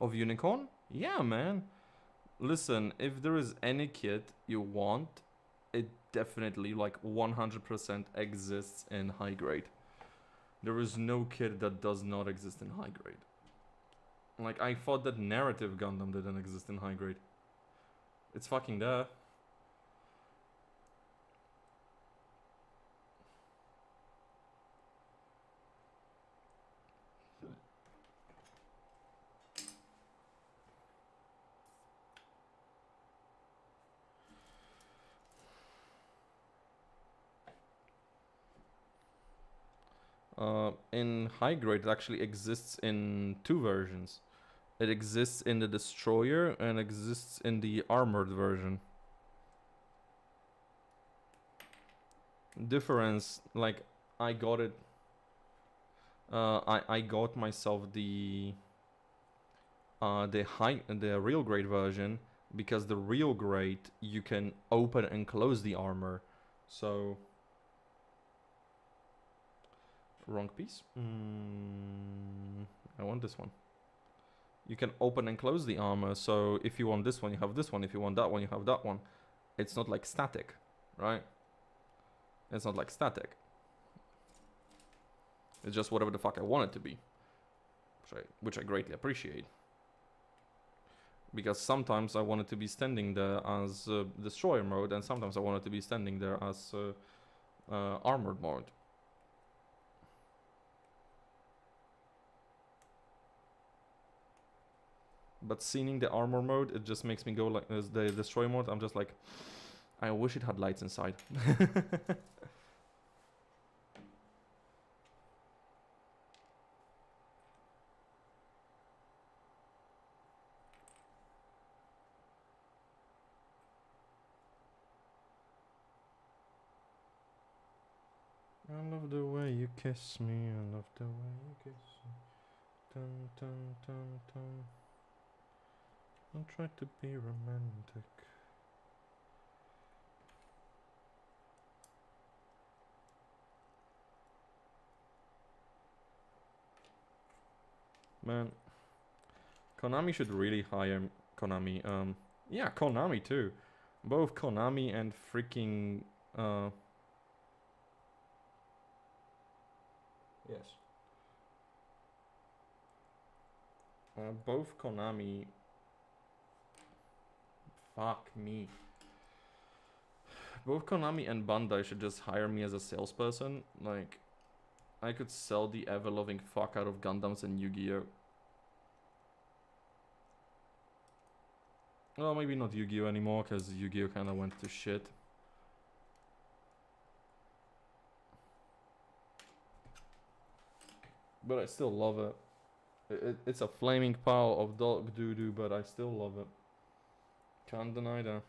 Of Unicorn? Yeah, man. Listen, if there is any kit you want, it definitely, like, 100% exists in high grade. There is no kit that does not exist in high grade. Like, I thought that Narrative Gundam didn't exist in high grade. It's fucking there. In high grade, it actually exists in two versions. It exists in the Destroyer and exists in the armored version. Difference, like, I got it. I got myself the real grade version, because the real grade you can open and close the armor. So wrong piece. I want this one. You can open and close the armor, so if you want this one, you have this one. If you want that one, you have that one. It's not like static, right? It's not like static. It's just whatever the fuck I want it to be, which I greatly appreciate. Because sometimes I want it to be standing there as destroyer mode, and sometimes I want it to be standing there as armored mode. But seeing the armor mode, it just makes me go like the destroyer mode. I'm just like, I wish it had lights inside. I love the way you kiss me. I love the way you kiss me. Dun dun dun dun. Don't try to be romantic. Man, Konami should really hire Konami. Yeah, Konami too. Both Konami and freaking yes. Both Konami. Fuck me. Both Konami and Bandai should just hire me as a salesperson. Like, I could sell the ever-loving fuck out of Gundams and Yu-Gi-Oh! Well, maybe not Yu-Gi-Oh! Anymore, because Yu-Gi-Oh! Kind of went to shit. But I still love it. It's a flaming pile of dog doo-doo, but I still love it. Can't deny that.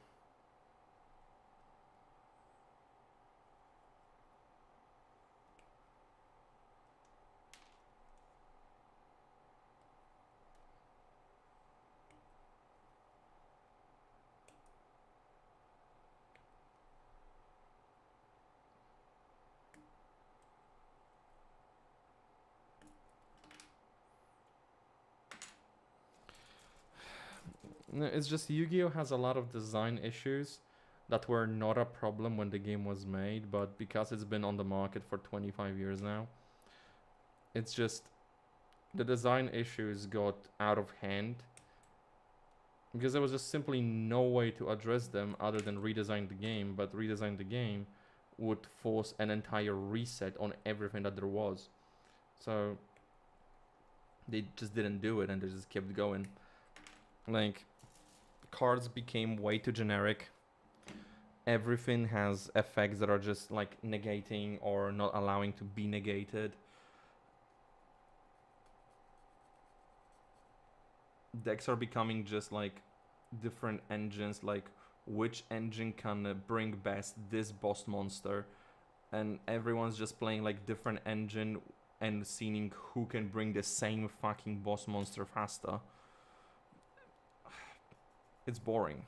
No, it's just Yu-Gi-Oh! Has a lot of design issues that were not a problem when the game was made, but because it's been on the market for 25 years now, it's just the design issues got out of hand because there was just simply no way to address them other than redesign the game, but redesign the game would force an entire reset on everything that there was. So they just didn't do it and they just kept going. Like, cards became way too generic. Everything has effects that are just like negating or not allowing to be negated. Decks are becoming just like different engines, like which engine can bring best this boss monster, and everyone's just playing like different engine and seeing who can bring the same fucking boss monster faster. It's boring.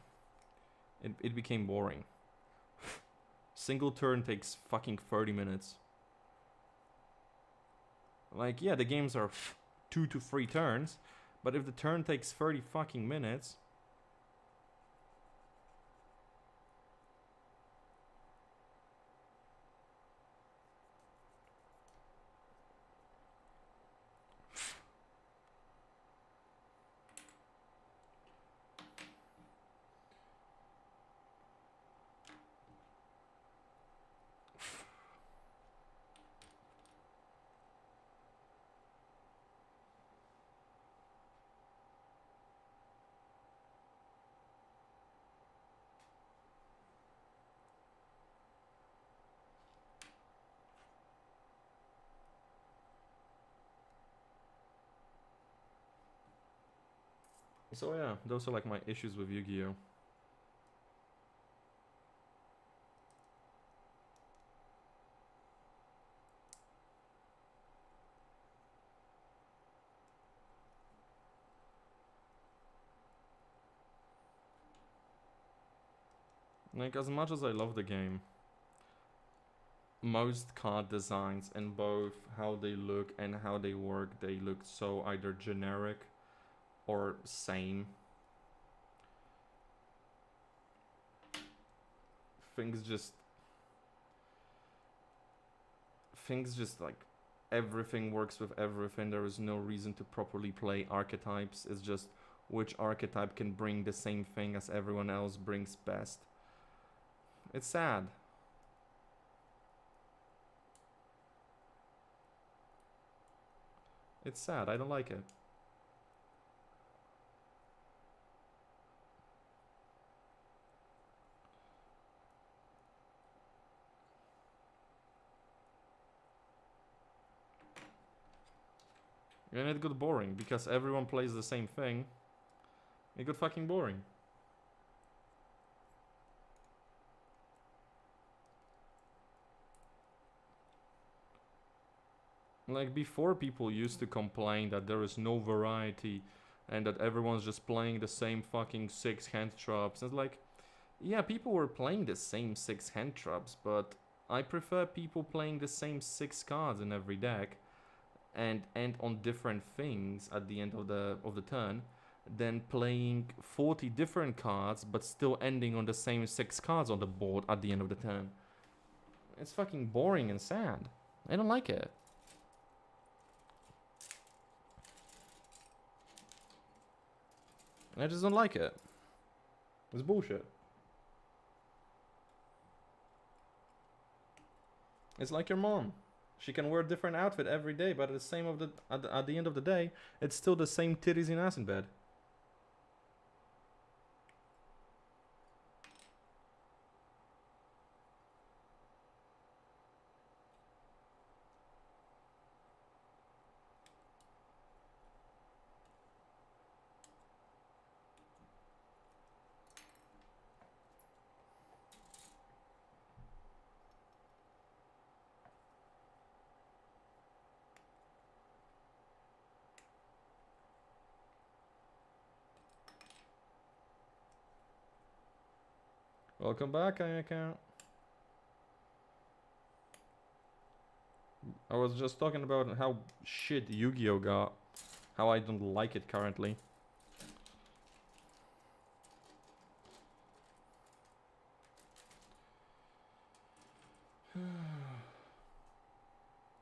It became boring. Single turn takes fucking 30 minutes. Like, yeah, the games are 2 to 3 turns, but if the turn takes 30 fucking minutes... So yeah, those are like my issues with Yu-Gi-Oh! Like, as much as I love the game, most card designs and both how they look and how they work, they look so either generic or same. Things just like everything works with everything. There is no reason to properly play archetypes. It's just which archetype can bring the same thing as everyone else brings best. It's sad. It's sad. I don't like it. And it got boring because everyone plays the same thing. It got fucking boring. Like, before, people used to complain that there is no variety and that everyone's just playing the same fucking 6 hand traps. It's like, yeah, people were playing the same 6 hand traps, but I prefer people playing the same 6 cards in every deck and end on different things at the end of the turn than playing 40 different cards but still ending on the same 6 cards on the board at the end of the turn. It's fucking boring and sad. I don't like it. I just don't like it. It's bullshit. It's like your mom. She can wear a different outfit every day, but at the end of the day, it's still the same titties and ass in bed. Welcome back, account. I was just talking about how shit Yu-Gi-Oh got. How I don't like it currently.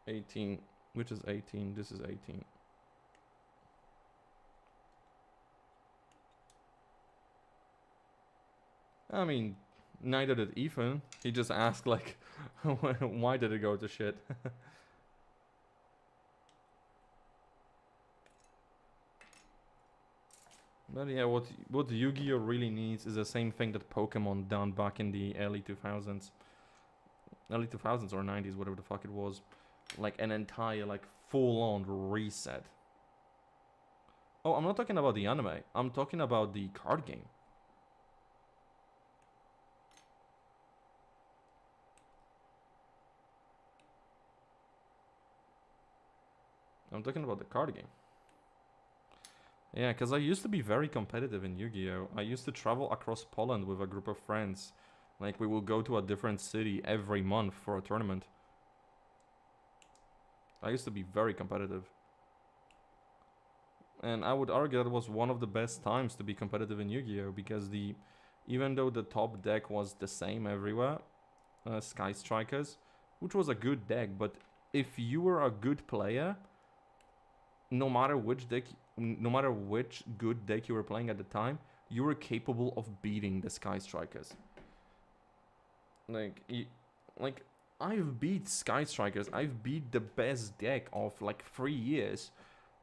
$18. Which is 18? This is 18. I mean, neither did Ethan. He just asked like, why did it go to shit? But yeah, what Yu-Gi-Oh really needs is the same thing that Pokemon done back in the early 2000s. Early 2000s or 90s, whatever the fuck it was. Like an entire, like, full-on reset. Oh, I'm not talking about the anime. I'm talking about the card game. I'm talking about the card game. Yeah, because I used to be very competitive in Yu-Gi-Oh! I used to travel across Poland with a group of friends. Like, we will go to a different city every month for a tournament. I used to be very competitive. And I would argue that was one of the best times to be competitive in Yu-Gi-Oh! Because even though the top deck was the same everywhere, Sky Strikers, which was a good deck, but if you were a good player, no matter which good deck you were playing at the time, you were capable of beating the Sky Strikers. Like I've beat Sky Strikers. I've beat the best deck of like 3 years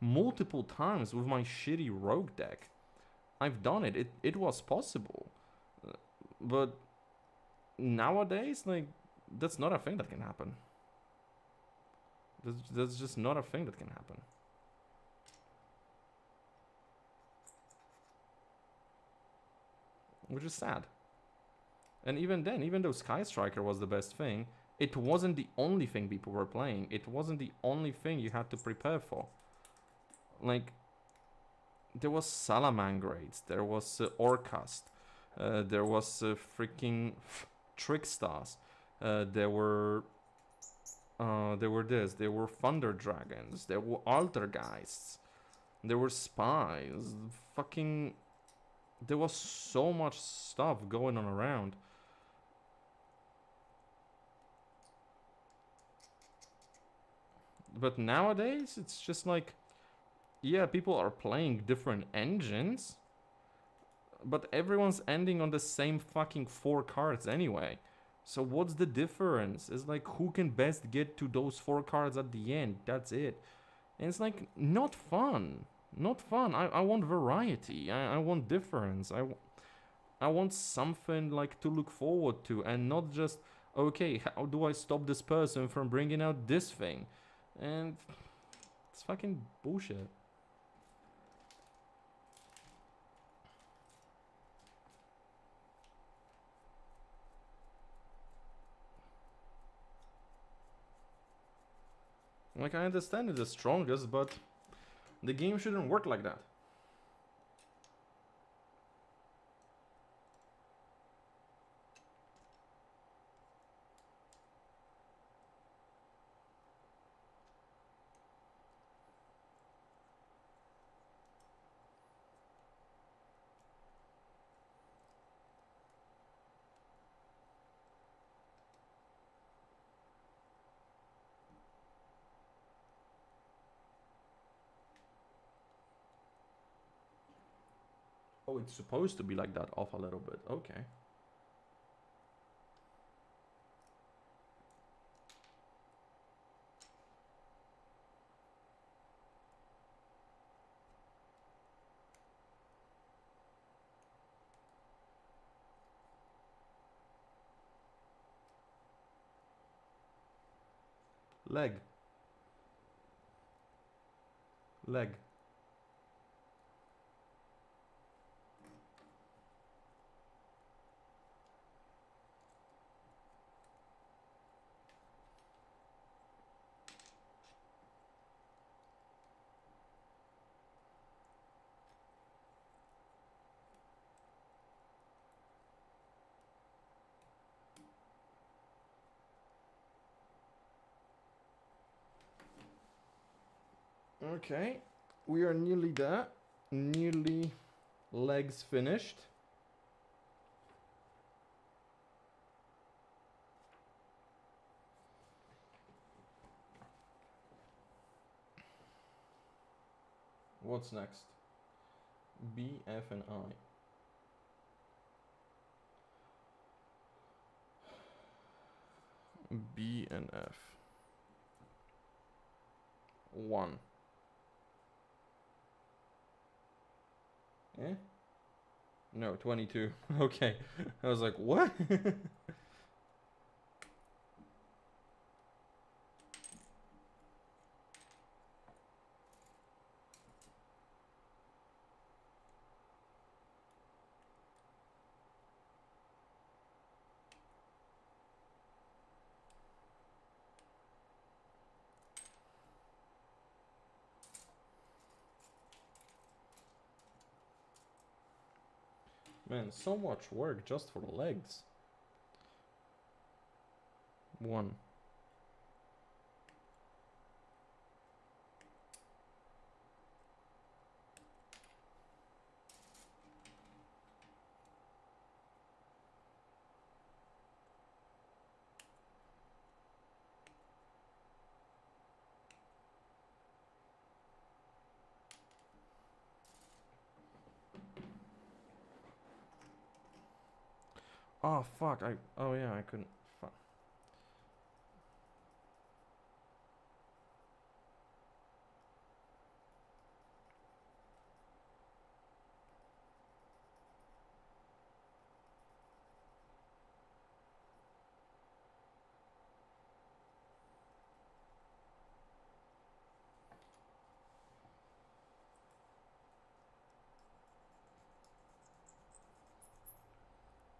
multiple times with my shitty rogue deck. I've done it. It was possible. But nowadays, like, that's not a thing that can happen. That's just not a thing that can happen. Which is sad. And even then, even though Sky Striker was the best thing, it wasn't the only thing people were playing. It wasn't the only thing you had to prepare for. Like, there was Salamangrades, there was Orcast, there was freaking Trickstars, there were Thunder Dragons, there were Altergeists, there were Spies, fucking... There was so much stuff going on around. But nowadays, it's just like... Yeah, people are playing different engines, but everyone's ending on the same fucking 4 cards anyway. So what's the difference? It's like, who can best get to those 4 cards at the end? That's it. And it's like, not fun. Not fun. I want variety. I want difference. I want something like to look forward to, and not just, okay, how do I stop this person from bringing out this thing? And it's fucking bullshit. Like, I understand it's the strongest, but the game shouldn't work like that. Oh, it's supposed to be like that off a little bit. Okay. Leg. Leg. Okay. We are nearly there. Nearly legs finished. What's next? B, F, and I. B and F. 1. Eh? No, 22. Okay. I was like, what? Man, so much work just for the legs. 1. Oh, fuck. Oh, yeah, I couldn't. Fuck.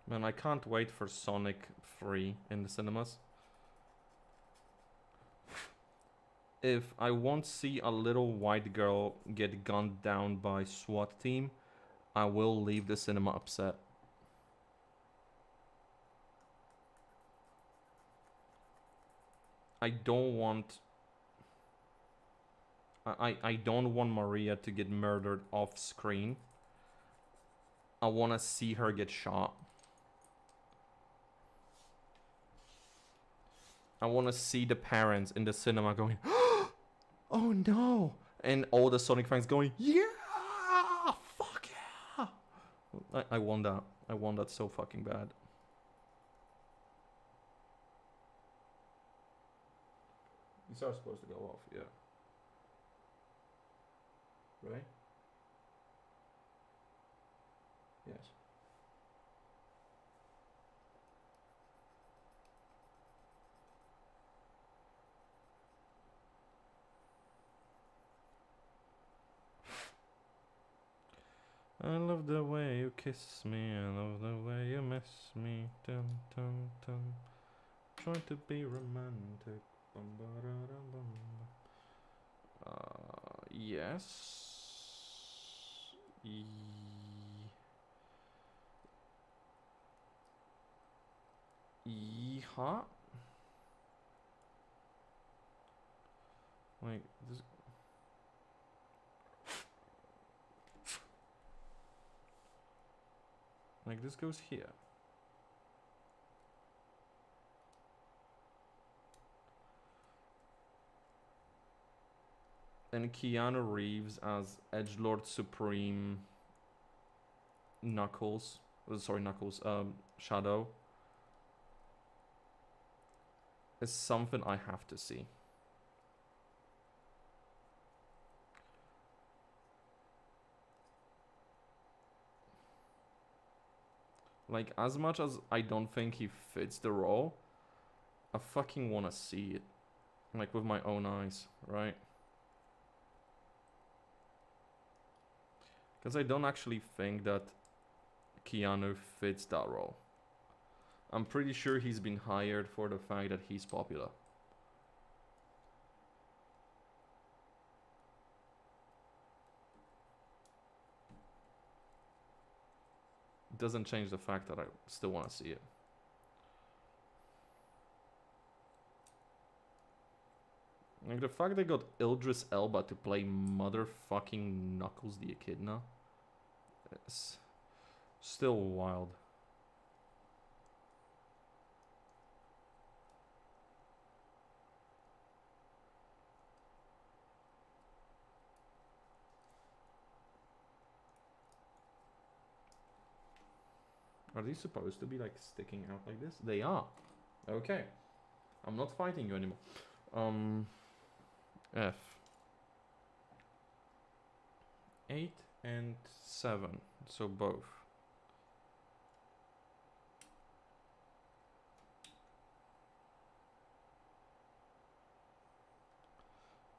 Man, I can't wait for Sonic 3 in the cinemas. If I won't see a little white girl get gunned down by SWAT team, I will leave the cinema upset. I don't want... I don't want Maria to get murdered off screen. I want to see her get shot. I want to see the parents in the cinema going, oh no! And all the Sonic fans going, yeah! Fuck yeah! I want that. I want that so fucking bad. These are supposed to go off, yeah. Right? Yes. I love the way you kiss me, I love the way you miss me. Dun dun dun. Try to be romantic. Bum, ba, da, da, bum. Yes. Yeehaw. Like this. Like this goes here. And Keanu Reeves as Edgelord Supreme Knuckles. Sorry, Knuckles. Shadow. Is something I have to see. Like, as much as I don't think he fits the role, I fucking wanna see it. Like, with my own eyes, right? Because I don't actually think that Keanu fits that role. I'm pretty sure he's been hired for the fact that he's popular. It doesn't change the fact that I still want to see it. Like, the fact they got Idris Elba to play motherfucking Knuckles the Echidna, it's still wild. Are these supposed to be like sticking out like this? They are. Okay. I'm not fighting you anymore. F. 8 and 7. So both.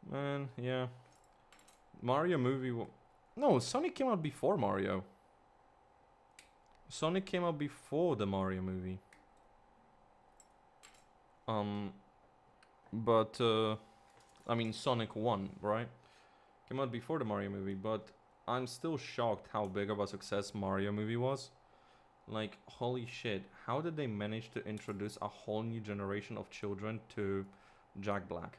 Man, yeah. Mario movie. No, Sonic came out before Mario. Sonic came out before the Mario movie. But I mean Sonic 1, right? Came out before the Mario movie, but I'm still shocked how big of a success Mario movie was. Like, holy shit, how did they manage to introduce a whole new generation of children to Jack Black?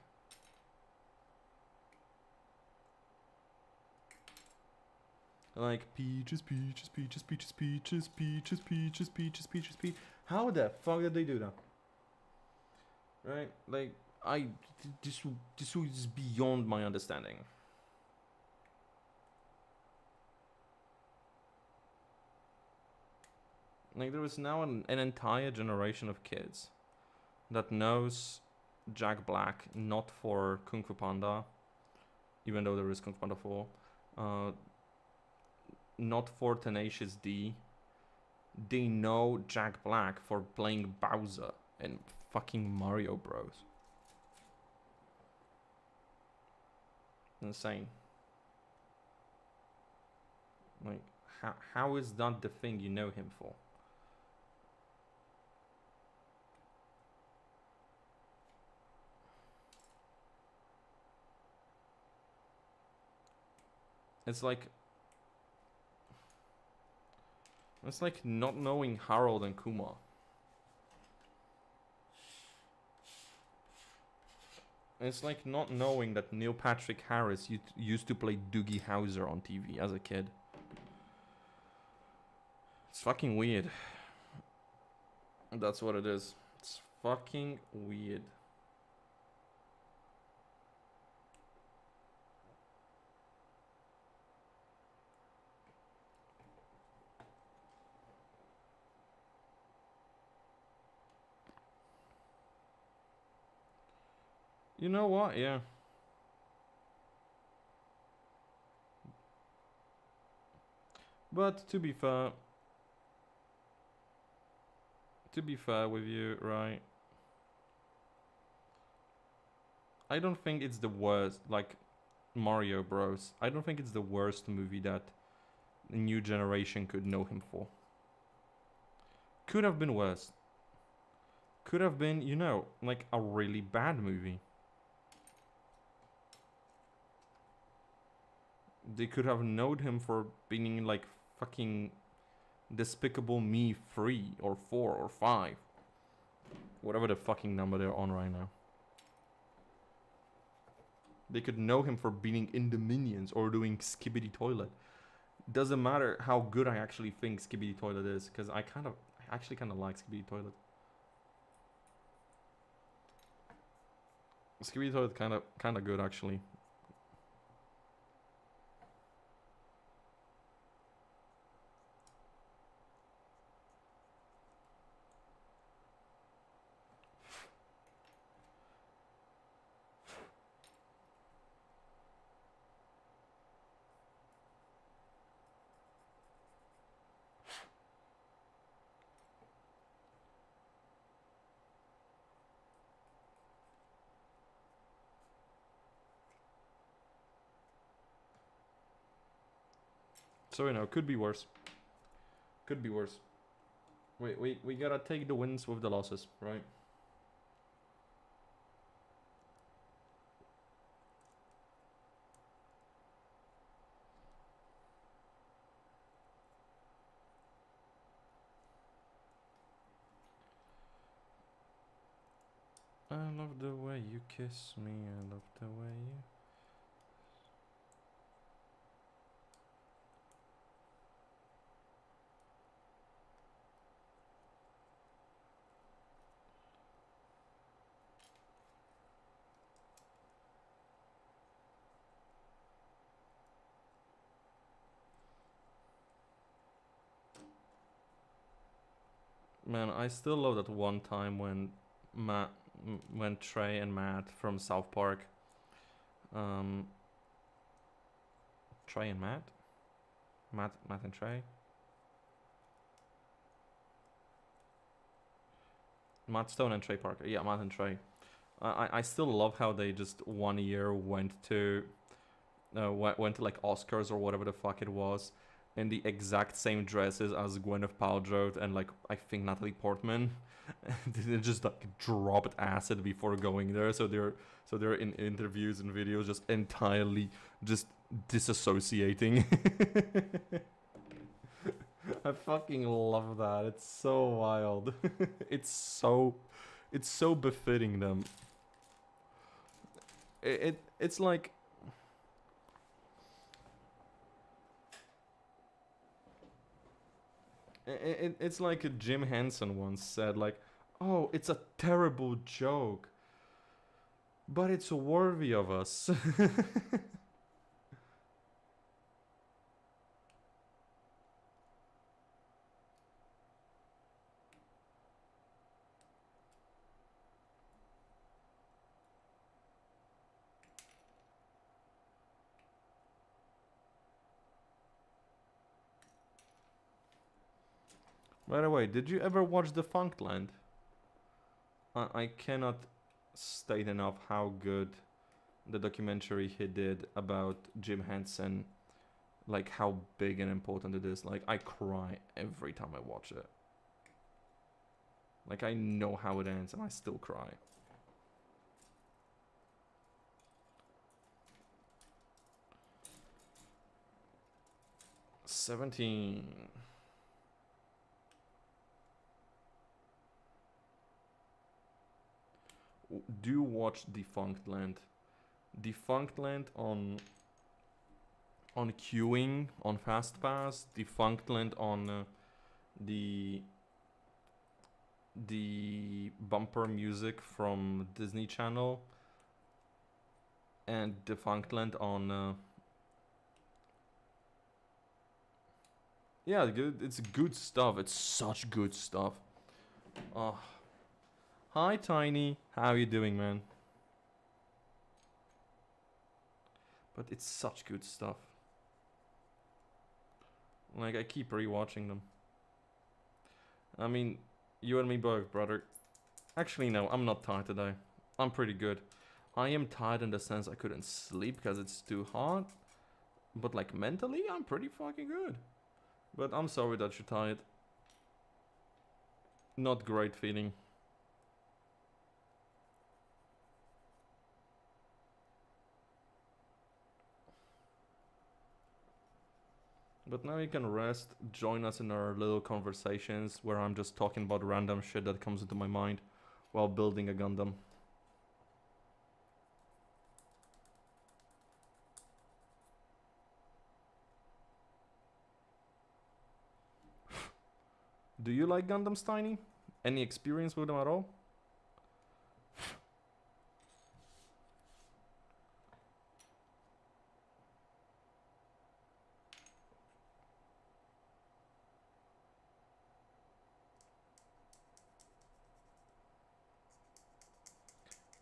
Like, peaches, peaches, peaches, peaches, peaches, peaches, peaches, peaches, peaches, peaches. How the fuck did they do that? Right? Like, this was beyond my understanding. Like, there is now an entire generation of kids that knows Jack Black not for Kung Fu Panda, even though there is Kung Fu Panda 4, not for Tenacious D. They know Jack Black for playing Bowser in fucking Mario Bros. Insane. Like, how is that the thing you know him for? It's like not knowing Harold and Kumar. It's like not knowing that Neil Patrick Harris used to play Doogie Howser on TV as a kid. It's fucking weird. That's what it is. It's fucking weird. You know what? Yeah. But to be fair with you, right? I don't think it's the worst, like Mario Bros. I don't think it's the worst movie that a new generation could know him for. Could have been worse. Could have been, you know, like a really bad movie. They could have known him for being like fucking Despicable Me 3 or 4 or 5. Whatever the fucking number they're on right now. They could know him for being in the Minions or doing Skibidi Toilet. Doesn't matter how good I actually think Skibidi Toilet is, because I actually kind of like Skibidi Toilet. Skibidi Toilet kind of good actually. So, you know, could be worse. Could be worse. We gotta take the wins with the losses, right? I love the way you kiss me, I love the way you... Man, I still love that one time when when Trey and Matt from South Park, Trey and Matt? Matt and Trey? Matt Stone and Trey Parker. Yeah, Matt and Trey. I still love how they just 1 year went to went to like Oscars or whatever the fuck it was, in the exact same dresses as Gwyneth Paltrow and like I think Natalie Portman. They just like dropped acid before going there, so they're in interviews and videos just entirely just disassociating. I fucking love that. It's so wild. it's so befitting them. It's like it's like Jim Henson once said, like, oh, it's a terrible joke, but it's worthy of us. By the way, did you ever watch Defunctland? I cannot state enough how good the documentary he did about Jim Henson, like how big and important it is. Like I cry every time I watch it. Like I know how it ends and I still cry. $17. Do watch Defunctland. Defunctland on queuing on FastPass. Defunctland on the bumper music from Disney Channel, and Defunctland on yeah, it's good stuff. It's such good stuff. Oh. Hi Tiny, how you doing, man? But it's such good stuff. Like I keep rewatching them. I mean, you and me both, brother. Actually, no, I'm not tired today. I'm pretty good. I am tired in the sense I couldn't sleep because it's too hot. But like mentally, I'm pretty fucking good. But I'm sorry that you're tired. Not great feeling. But now you can rest, join us in our little conversations where I'm just talking about random shit that comes into my mind while building a Gundam. Do you like Gundams, Tiny? Any experience with them at all?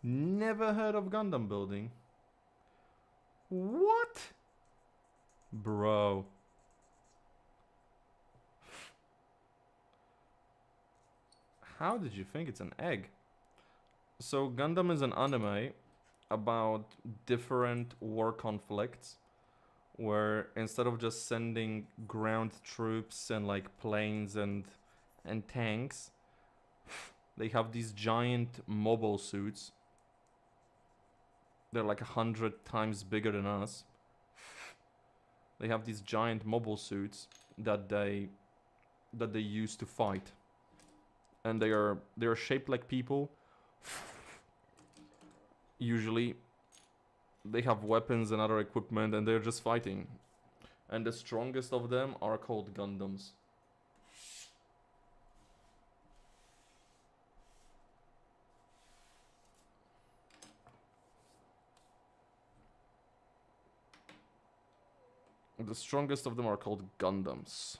Never heard of Gundam building. What? Bro. How did you think it's an egg? So Gundam is an anime about different war conflicts where instead of just sending ground troops and like planes and tanks, they have these giant mobile suits. They're like 100 times bigger than us. They have these giant mobile suits that they use to fight, and they are shaped like people. Usually, they have weapons and other equipment, and they're just fighting. And the strongest of them are called Gundams. The strongest of them are called Gundams.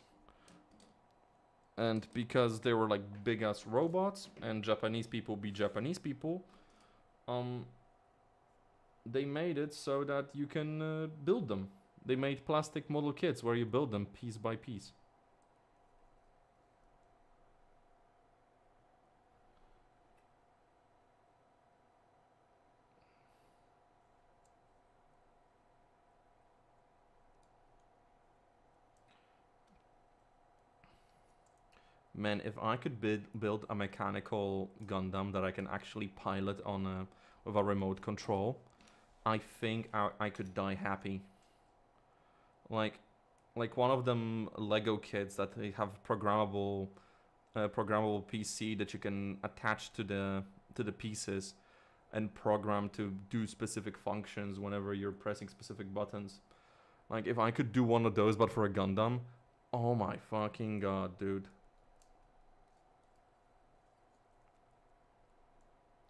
And because they were like big ass robots and Japanese people be Japanese people, they made it so that you can build them. They made plastic model kits where you build them piece by piece. Man, if I could build a mechanical Gundam that I can actually pilot on with a remote control, I think I could die happy. Like one of them Lego kits that they have programmable PC that you can attach to the pieces and program to do specific functions whenever you're pressing specific buttons. Like if I could do one of those but for a Gundam, oh my fucking god, dude.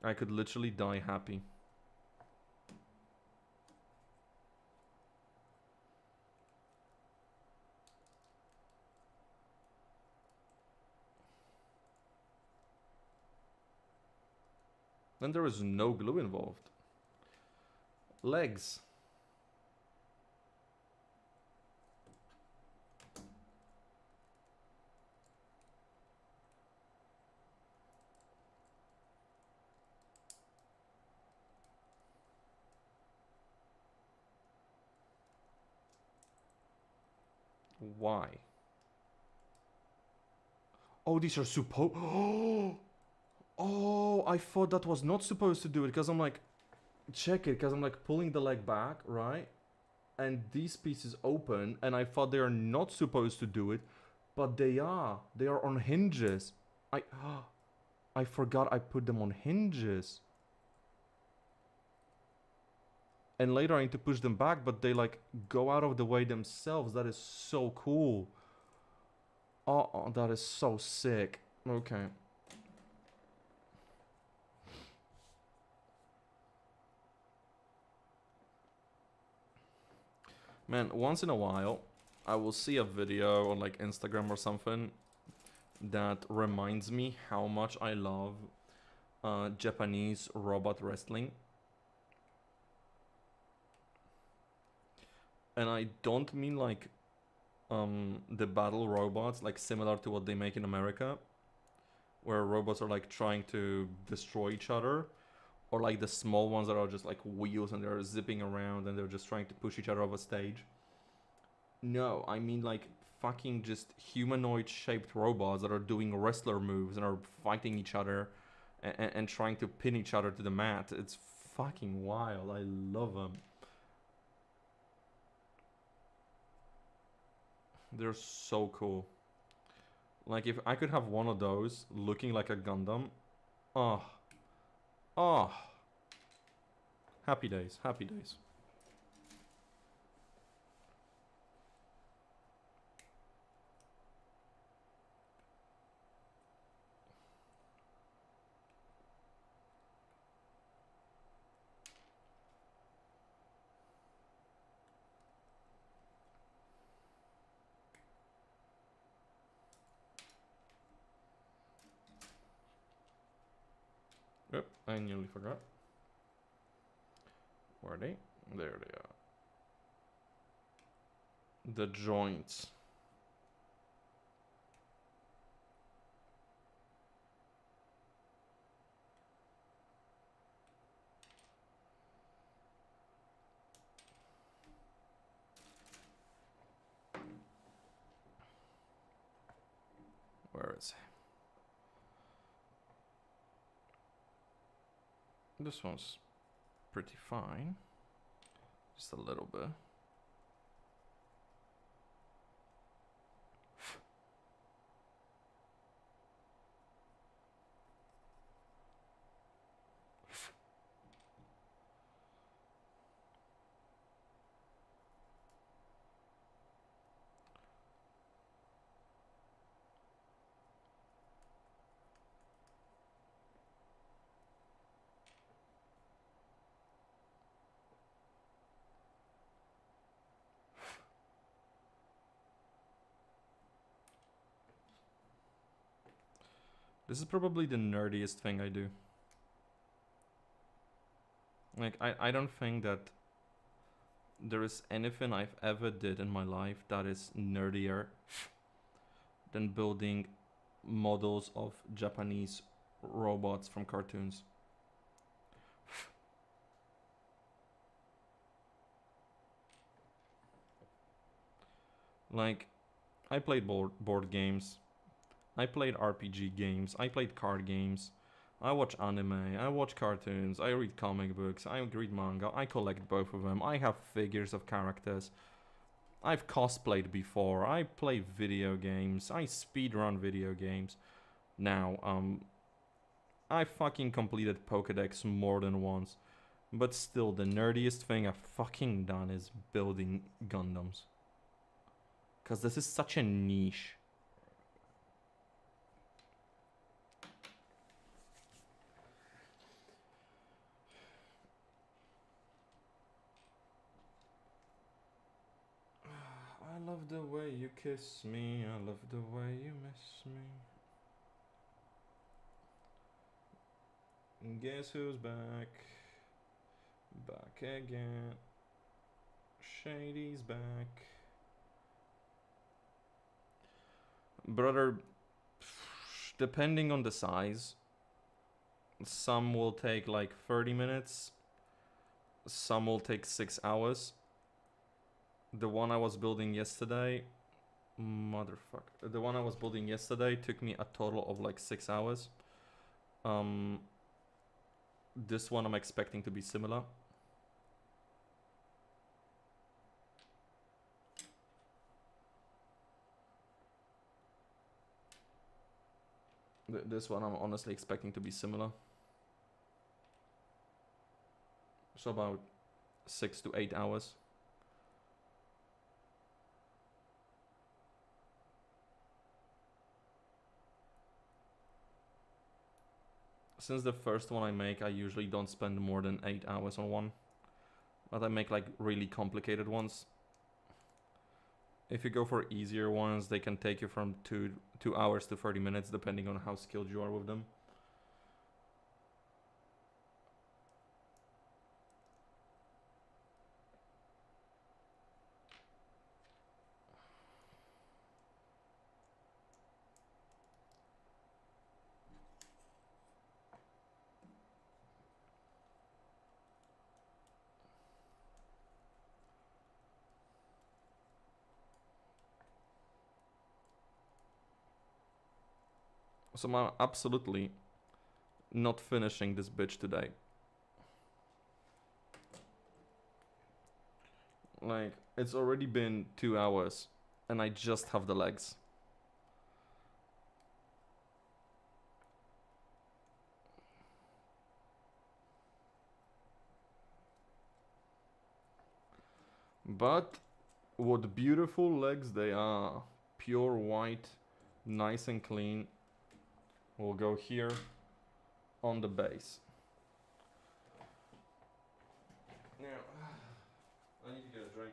I could literally die happy. Then there is no glue involved. Legs. Why? Oh, these are supposed... Oh, I thought that was not supposed to do it, because I'm like... Check it, because I'm like pulling the leg back, right? And these pieces open, and I thought they are not supposed to do it, but they are. They are on hinges. I forgot I put them on hinges. And later I need to push them back, but they like go out of the way themselves. That is so cool. Oh, that is so sick. Okay. Man, once in a while, I will see a video on like Instagram or something that reminds me how much I love Japanese robot wrestling. And I don't mean like the battle robots, like similar to what they make in America, where robots are like trying to destroy each other, or like the small ones that are just like wheels and they're zipping around and they're just trying to push each other off a stage. No, I mean like fucking just humanoid shaped robots that are doing wrestler moves and are fighting each other and trying to pin each other to the mat. It's fucking wild. I love them. They're so cool. Like if I could have one of those looking like a Gundam, oh, oh, happy days, happy days. Yep, I nearly forgot. Where are they? There they are. The joints. Where is it? This one's pretty fine. Just a little bit. This is probably the nerdiest thing I do. Like, I don't think that there is anything I've ever did in my life that is nerdier than building models of Japanese robots from cartoons. Like, I played board games, I played RPG games, I played card games, I watch anime, I watch cartoons, I read comic books, I read manga, I collect both of them, I have figures of characters, I've cosplayed before, I play video games, I speedrun video games. Now, I fucking completed Pokédex more than once, but still the nerdiest thing I've fucking done is building Gundams. Cause this is such a niche. I love the way you kiss me, I love the way you miss me. And guess who's back? Back again. Shady's back. Brother, depending on the size, some will take like 30 minutes, some will take 6 hours. The one I was building yesterday, motherfucker. The one I was building yesterday took me a total of like 6 hours. This one I'm expecting to be similar. This one I'm honestly expecting to be similar. So about 6 to 8 hours. Since the first one I make, I usually don't spend more than 8 hours on one. But I make like really complicated ones. If you go for easier ones, they can take you from 2 hours to 30 minutes, depending on how skilled you are with them. So I'm absolutely not finishing this bitch today. Like, it's already been 2 hours and I just have the legs. But what beautiful legs they are. Pure white, nice and clean. We'll go here on the base. Now, I need to get a drink.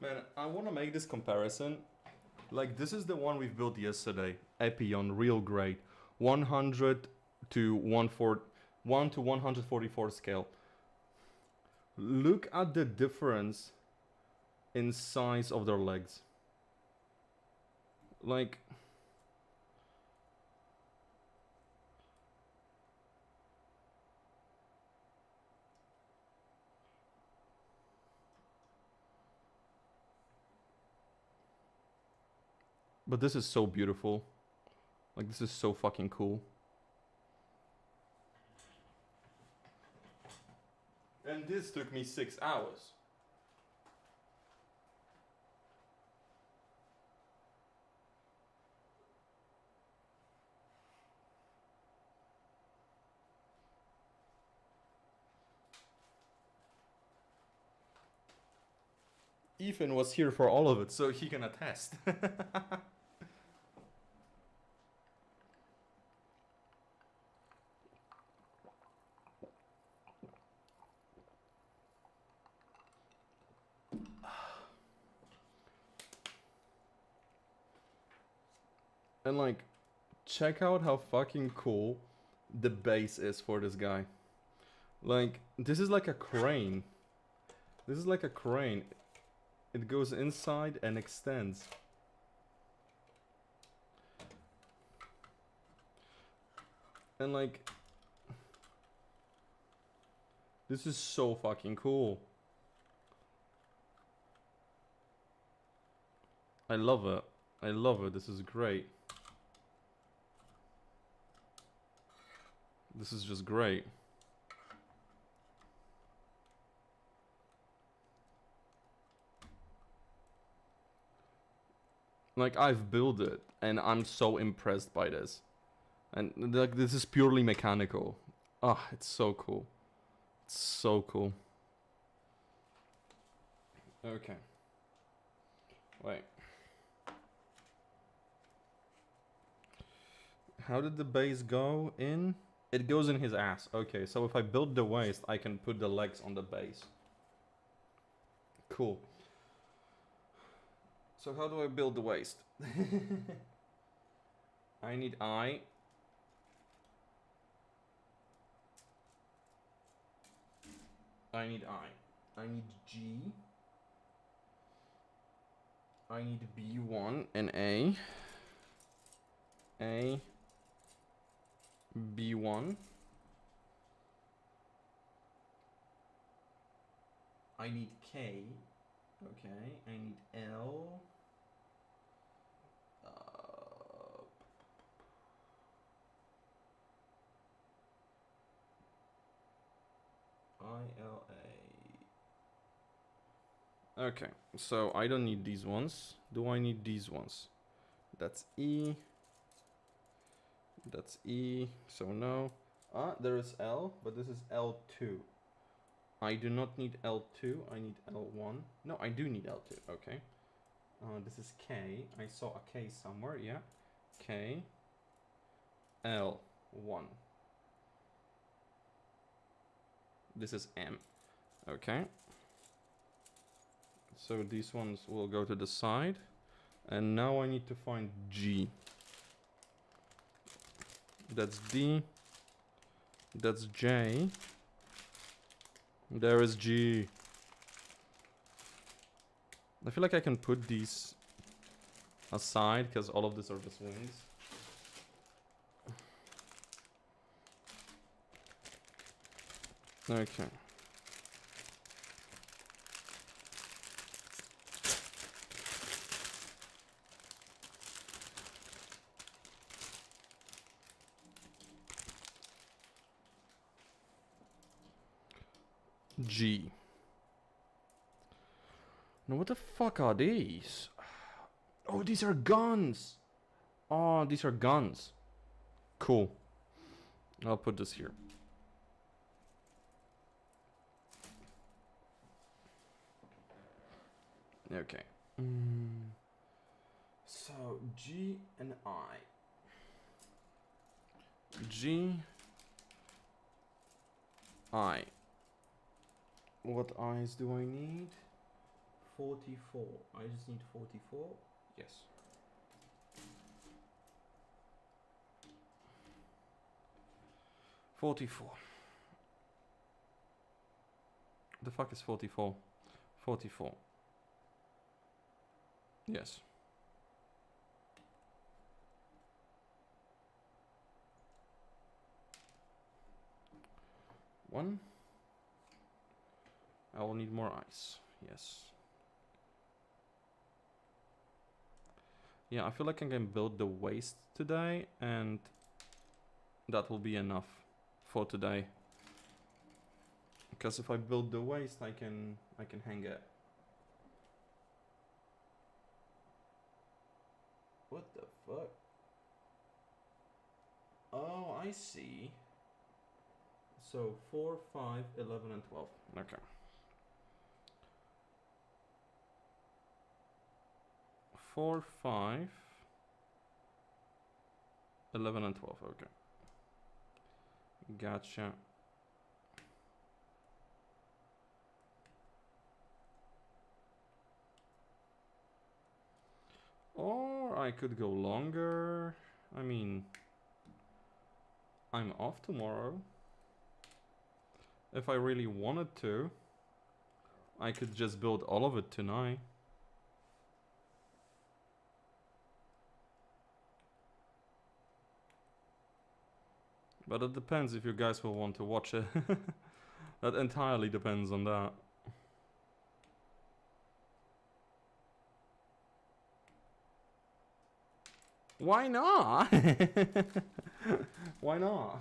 Man, I want to make this comparison. Like, this is the one we've built yesterday. Epion, real great. 100 to 1 to 144 scale. Look at the difference in size of their legs. Like... But this is so beautiful. Like, this is so fucking cool. And this took me 6 hours. Ethan was here for all of it, so he can attest. And like, check out how fucking cool the base is for this guy. Like, this is like a crane. This is like a crane. It goes inside and extends. And like, this is so fucking cool. I love it. I love it. This is great. This is just great. Like, I've built it and I'm so impressed by this. And like, this is purely mechanical. Ah, it's so cool. It's so cool. Okay. Wait. How did the base go in? It goes in his ass. Okay, so if I build the waist, I can put the legs on the base. Cool. So how do I build the waist? I need I. I need I. I need G. I need B1 and A. A. B1. I need K. Okay, I need L. ILA. Okay, so I don't need these ones. Do I need these ones? That's E. That's E, so no. Ah, there is L, but this is L2. I do not need L2, I need L1. No, I do need L2, okay. This is K. I saw a K somewhere, yeah. K. L1. This is M. Okay. So these ones will go to the side. And now I need to find G. That's D. That's J. There is G. I feel like I can put these aside because all of these are just wings. Okay. G. Now what the fuck are these? Oh, these are guns. Oh, these are guns. Cool. I'll put this here. Okay. So G and I. G. I. What eyes do I need? 44. I just need 44. Yes. $44. The fuck is 44? 44. Yes. One. I will need more ice. Yes. Yeah, I feel like I can build the waste today, and that will be enough for today. Because if I build the waste, I can hang it. What the fuck? Oh, I see. So 4, 5, 11, and 12. Okay. 4, 5, 11, and 12. Okay. Gotcha. Or I could go longer. I mean, I'm off tomorrow. If I really wanted to, I could just build all of it tonight. But it depends if you guys will want to watch it. That entirely depends on that. Why not? Why not?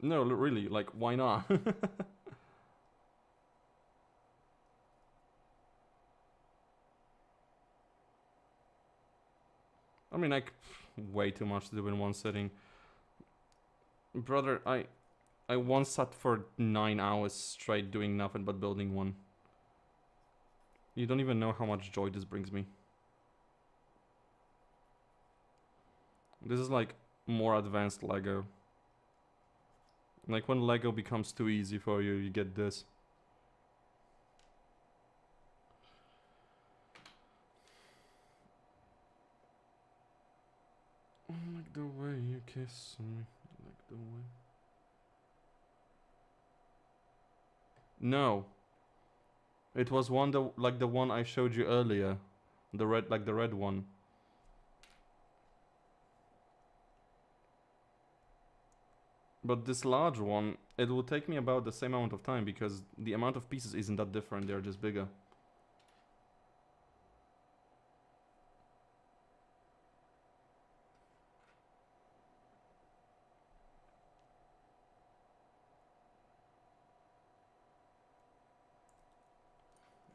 No, really, like, why not? I mean, like, way too much to do in one sitting. Brother, I once sat for 9 hours straight doing nothing but building one. You don't even know how much joy this brings me. This is like more advanced Lego. Like when Lego becomes too easy for you, you get this. I like the way you kiss me. I like the way. No. It was one like the one I showed you earlier. The red, like the red one. But this large one, it will take me about the same amount of time because the amount of pieces isn't that different, they're just bigger.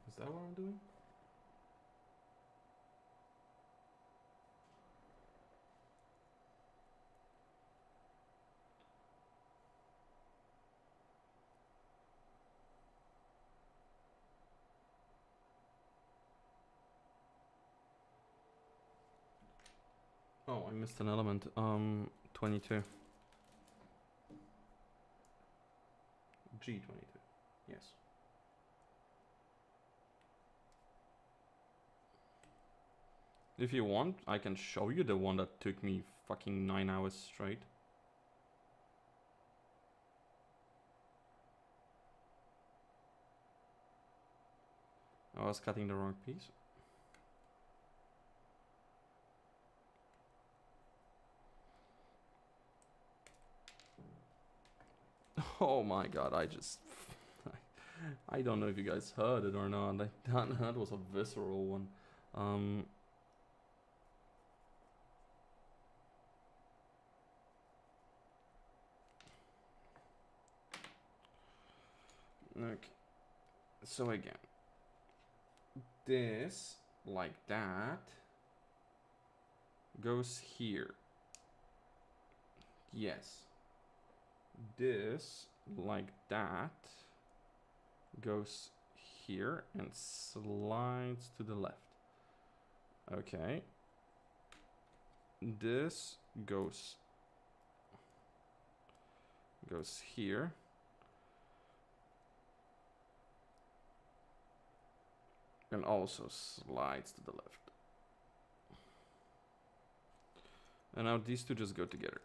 Is that what I'm doing? Oh, I missed an element. 22. G22. Yes. If you want, I can show you the one that took me fucking 9 hours straight. I was cutting the wrong piece. Oh my god, I don't know if you guys heard it or not. That was a visceral one. Okay. So again, this like that goes here. Yes. This like that goes here and slides to the left. Okay. This goes here. And also slides to the left. And now these two just go together.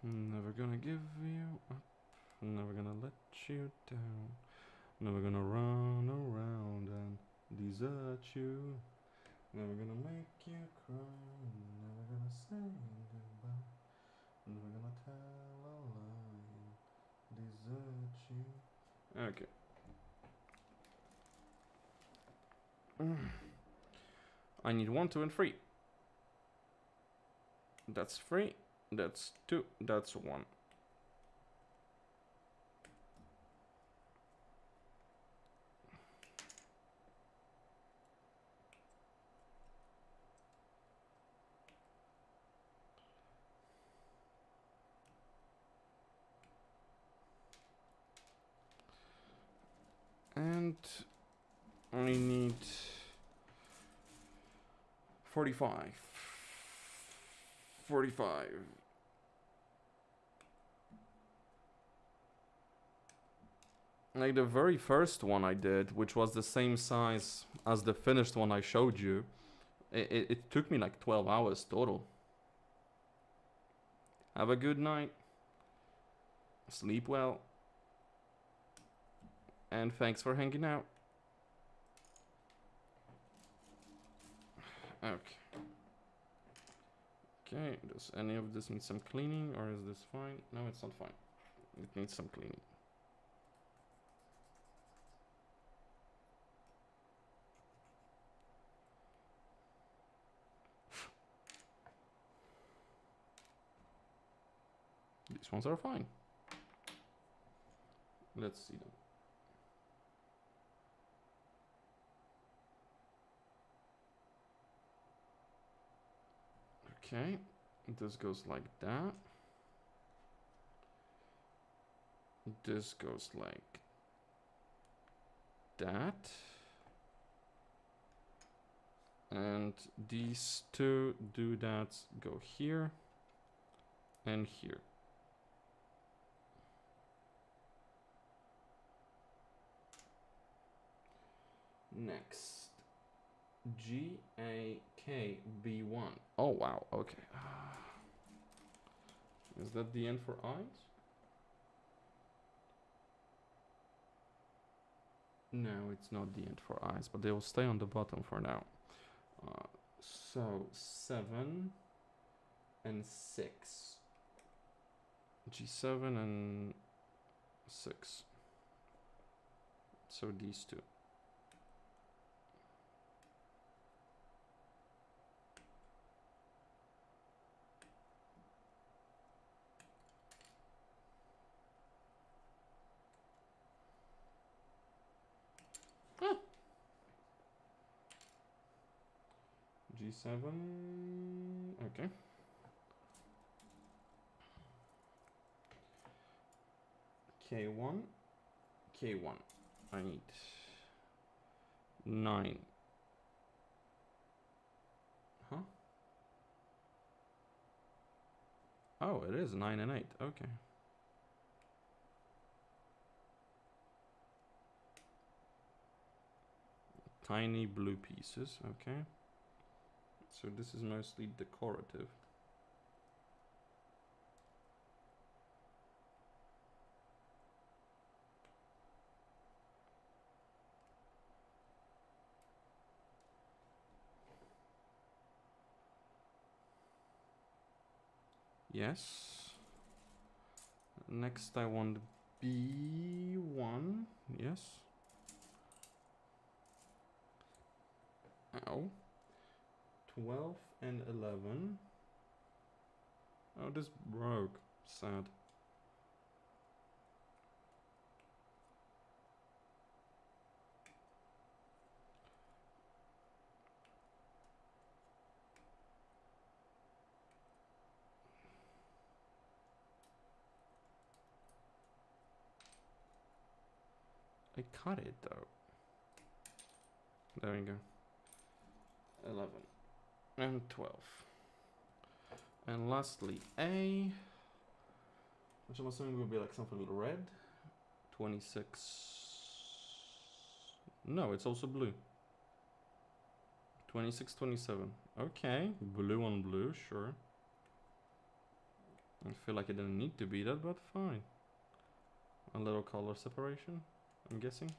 Never gonna give you up. Never gonna let you down. Never gonna run around and desert you. Never gonna make you cry. Never gonna say goodbye. Never gonna tell a lie. Desert you. Okay. I need 1, 2, and 3. That's 3. That's 2. That's 1. And I need 45. 45. Like the very first one I did, which was the same size as the finished one I showed you, it took me like 12 hours total. Have a good night. Sleep well. And thanks for hanging out. Okay. Okay, does any of this need some cleaning or is this fine? No, it's not fine. It needs some cleaning. These ones are fine. Let's see them. Okay, this goes like that. This goes like that. And these two doodads go here and here. Next, GAKB1. Oh wow, okay. Is that the end for eyes? No, it's not the end for eyes, but they will stay on the bottom for now. So 7 and 6. G7 and 6. So these two. G7, okay. K1, K1. I need 9. Huh? Oh, it is 9 and 8. Okay. Tiny blue pieces. Okay. So this is mostly decorative. Yes. Next I want B1. Yes. Ow. 12 and 11. Oh, this broke. Sad. I cut it though. There we go. 11 and 12. And lastly, A, which I'm assuming will be like something red. 26. No, it's also blue. 26, 27. Okay, blue on blue, sure. I feel like it didn't need to be that, but fine. A little color separation, I'm guessing.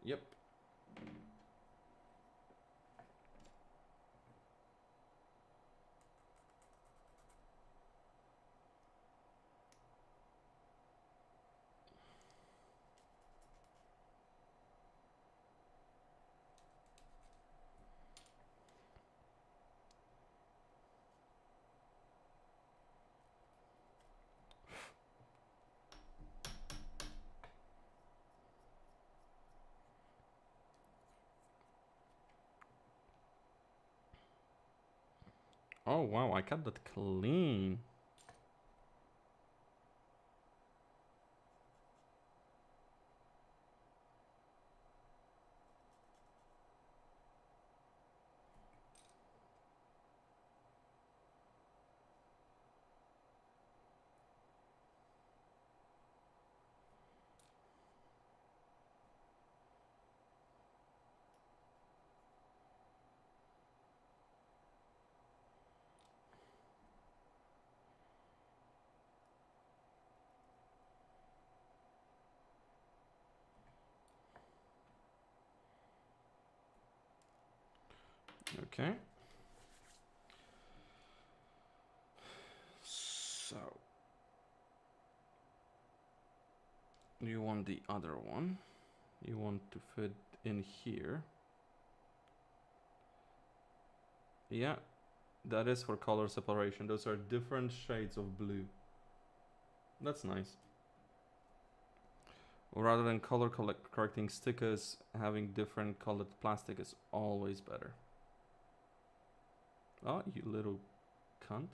Yep. Oh wow, I cut that clean. Okay. So you want the other one. You want to fit in here. Yeah, that is for color separation. Those are different shades of blue. That's nice. Rather than color correcting stickers, having different colored plastic is always better. Oh, you little cunt.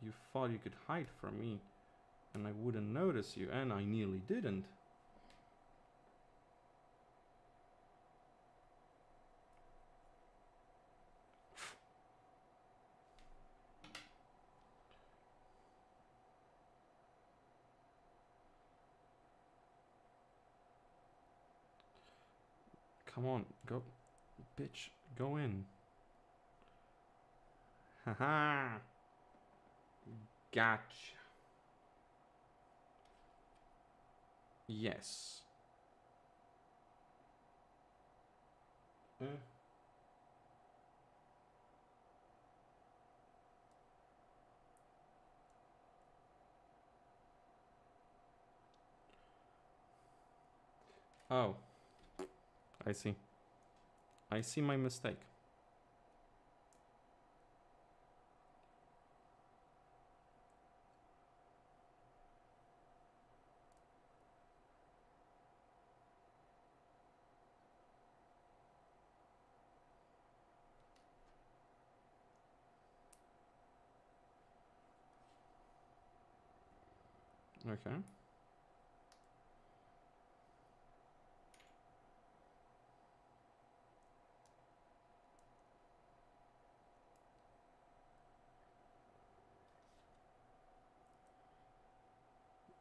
You thought you could hide from me, and I wouldn't notice you, and I nearly didn't. Come on, go. Bitch, go in. Haha. Gotcha. Yes. Oh. I see. I see my mistake. Okay.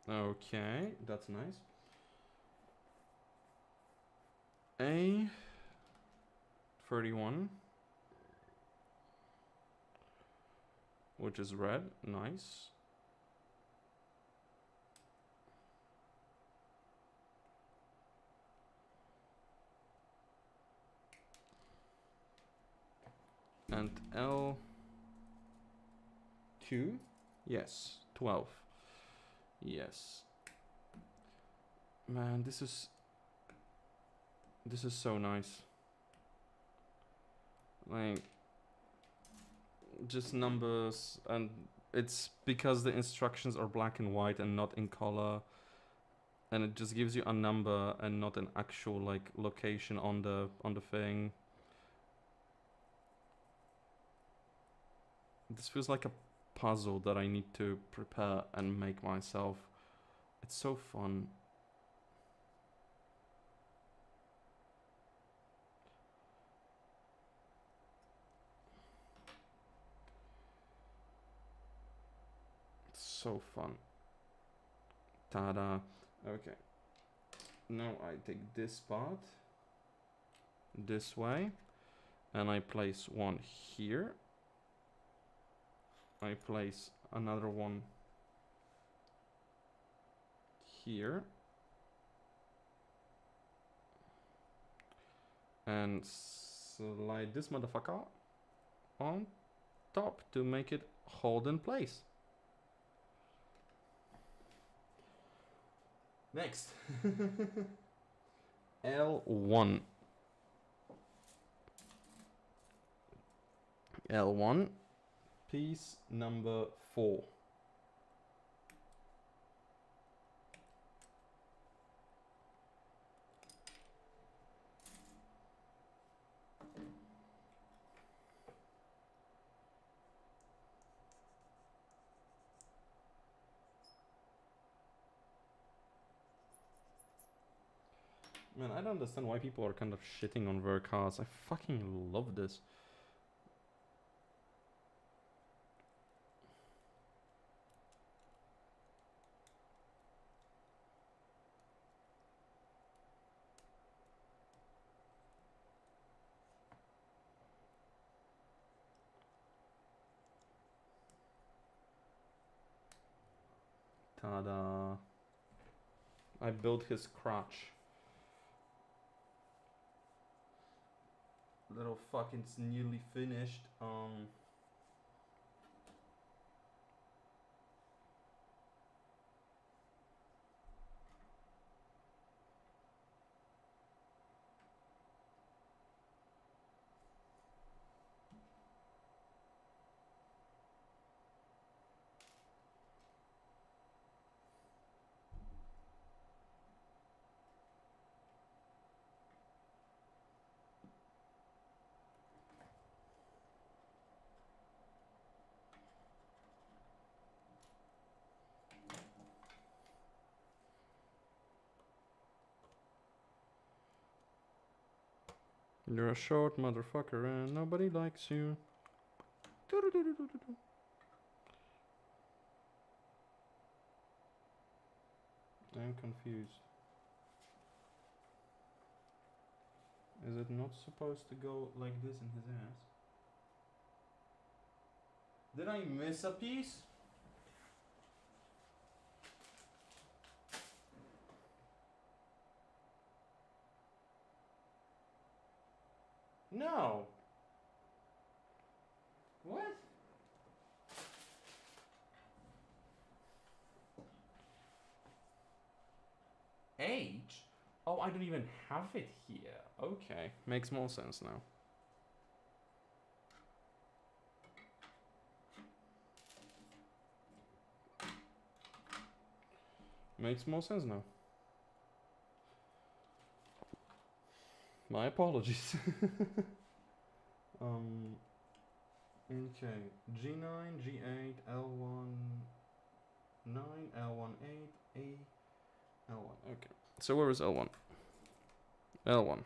Okay, that's nice. A 31, which is red, nice. And L2, yes, 12, yes. Man, this is so nice. Like, just numbers, and it's because the instructions are black and white and not in color, and it just gives you a number and not an actual like location on the thing. This feels like a puzzle that I need to prepare and make myself. It's so fun. It's so fun. Ta-da. Okay. Now I take this part this way, and I place one here. I place another one here. And slide this motherfucker on top to make it hold in place. Next. L1. L1, piece number 4. Man, I don't understand why people are kind of shitting on Ver.Kas. I fucking love this. Ta-da. I built his crotch. Little fucking nearly finished. You're a short motherfucker and nobody likes you. I'm confused. Is it not supposed to go like this in his ass? Did I miss a piece? No. What? Age? Oh, I don't even have it here. Okay, makes more sense now. Makes more sense now. My apologies. Okay, G9, G8, L1, 9, L1, 8, A, L1. Okay, so where is L1? L1.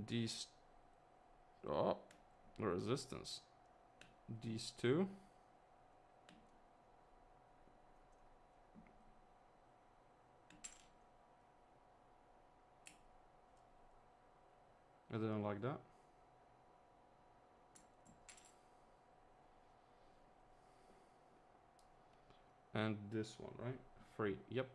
These. Oh, the resistance. These two. I didn't like that. And this one, right? 3. Yep.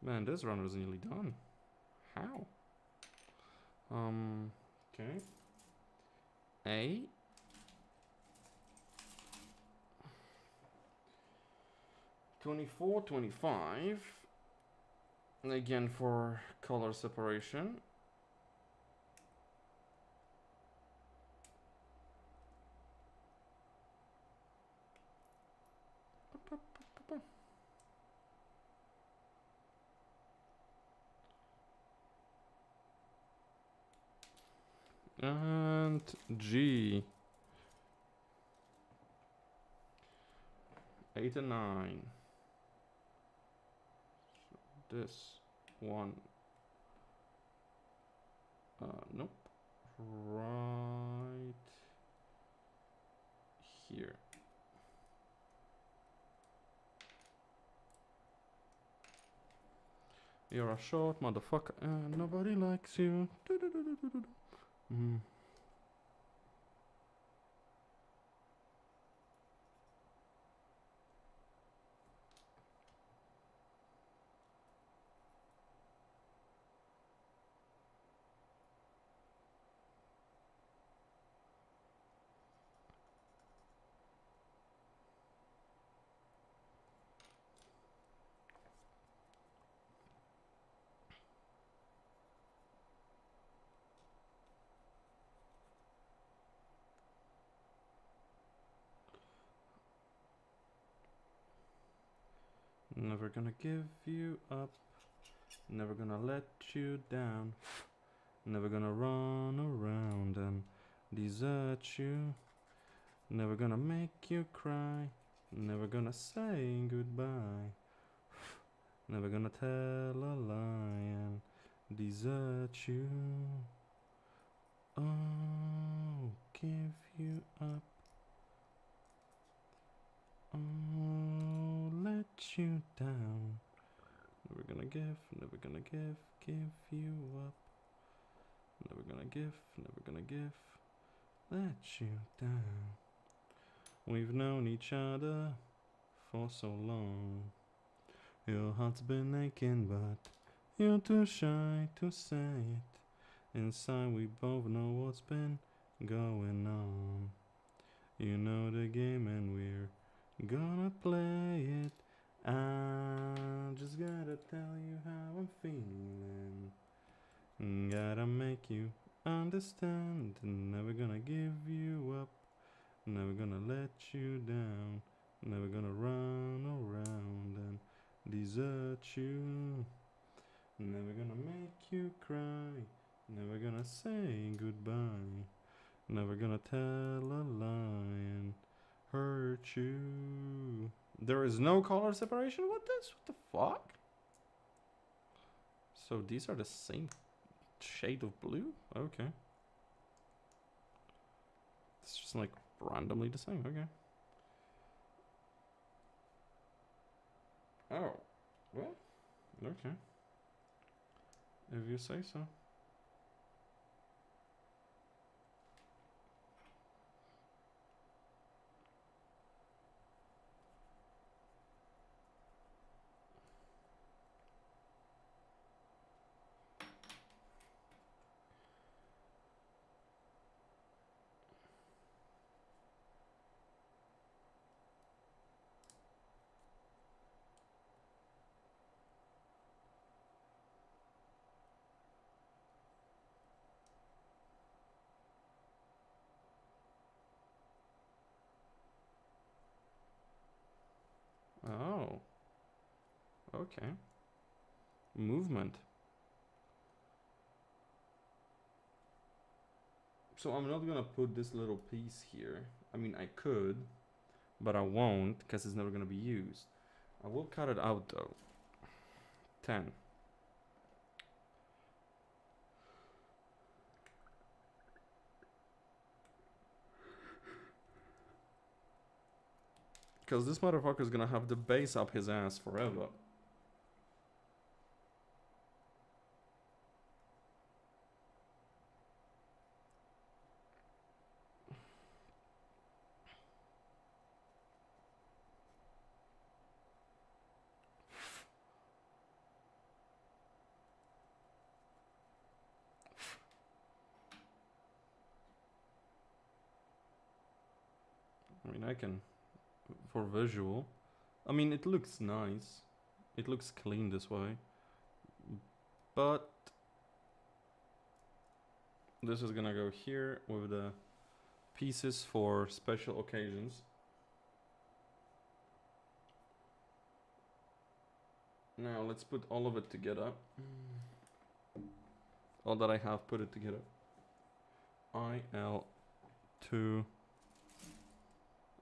Man, this run was nearly done. How? Okay. A. $24.25. Again for color separation. And G. 8 and 9. This one. Nope. Right here. You're a short motherfucker and nobody likes you. Mm. Never gonna give you up. Never gonna let you down. Never gonna run around and desert you. Never gonna make you cry. Never gonna say goodbye. Never gonna tell a lie and desert you. Oh, give you up. Oh, let you down. Never gonna give you up. Never gonna give, let you down. We've known each other for so long. Your heart's been aching, but you're too shy to say it. Inside we both know what's been going on. You know the game and we're gonna play it. I just gotta tell you how I'm feeling. Gotta make you understand. Never gonna give you up. Never gonna let you down. Never gonna run around and desert you. Never gonna make you cry. Never gonna say goodbye. Never gonna tell a lie and hurt you. There is no color separation with this? What the fuck? So these are the same shade of blue? Okay. It's just like randomly the same, okay. Oh, well, okay. If you say so. Oh. Okay. Movement. So I'm not gonna put this little piece here. I mean, I could, but I won't because it's never gonna be used. I will cut it out though. 10. Because this motherfucker is gonna have the base up his ass forever. I mean, I can, for visual. I mean, it looks nice. It looks clean this way. But this is gonna go here with the pieces for special occasions. Now let's put all of it together. All that I have, put it together. IL2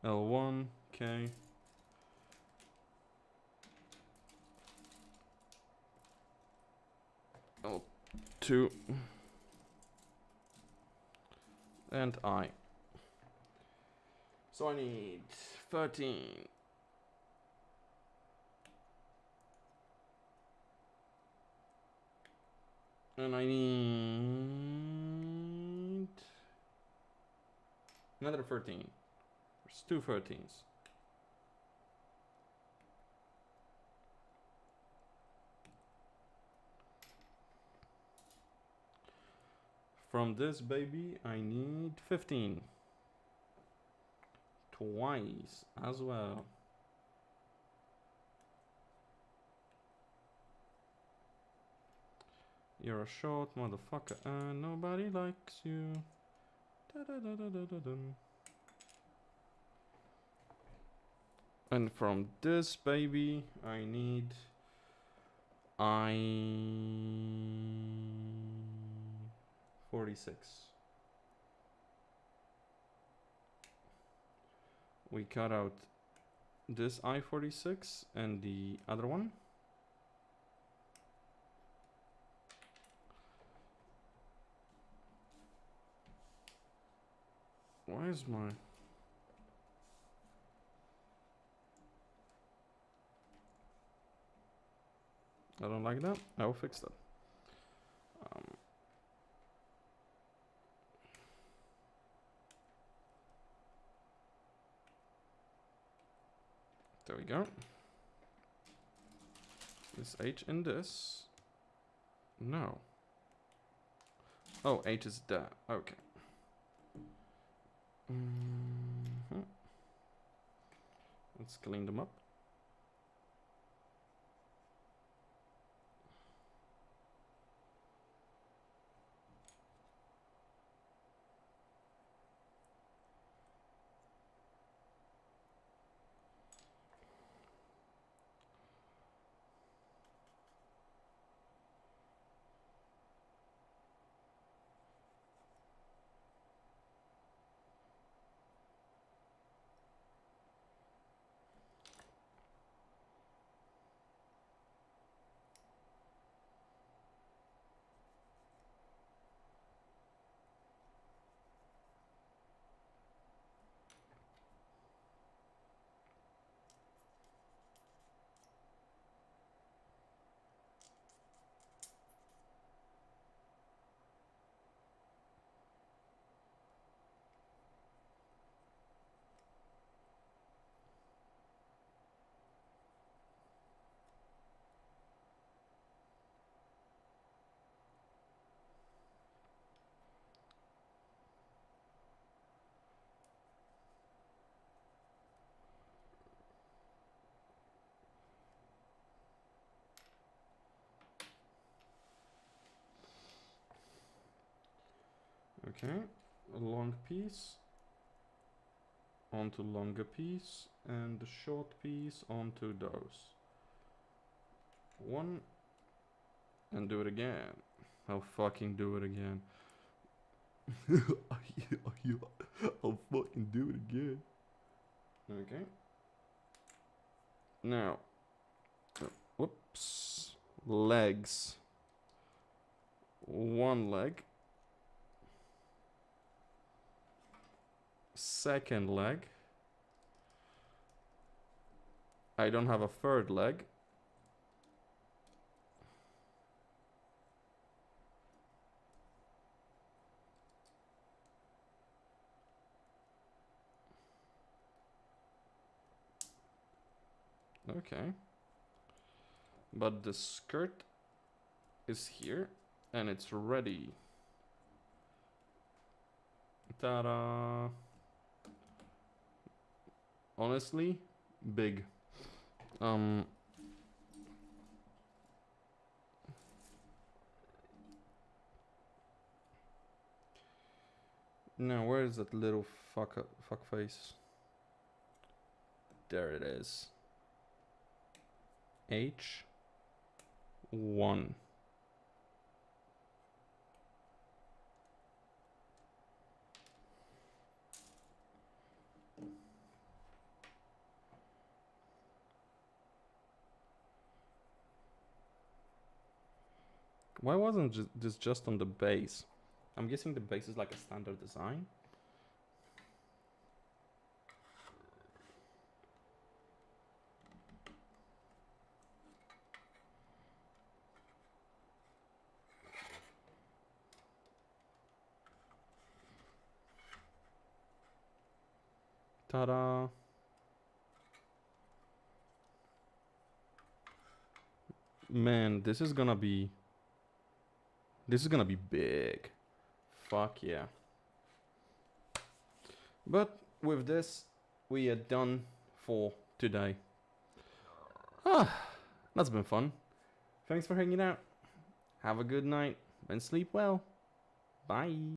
L1 K L2 and I. So I need 13. And I need another 13. There's two 13s. From this baby, I need 15. Twice as well. You're a short motherfucker and nobody likes you. Da -da -da -da -da -da -dum. And from this baby, I need I 46. We cut out this I-46 and the other one. Why is my... I don't like that. I will fix that. There we go. Is H in this? No. Oh, H is there. Okay. Let's clean them up. Okay, a long piece onto longer piece and the short piece onto those. One and do it again. I'll fucking do it again. I'll fucking do it again. Okay. Now, whoops, legs. One leg. Second leg. I don't have a third leg. Okay. But the skirt is here and it's ready. Ta-da! Honestly, big. Now where is that little fuck face? There it is. H1. Why wasn't this just on the base? I'm guessing the base is like a standard design. Ta-da! Man, this is gonna be big. Fuck yeah. But with this, we are done for today. That's been fun. Thanks for hanging out. Have a good night and sleep well. Bye.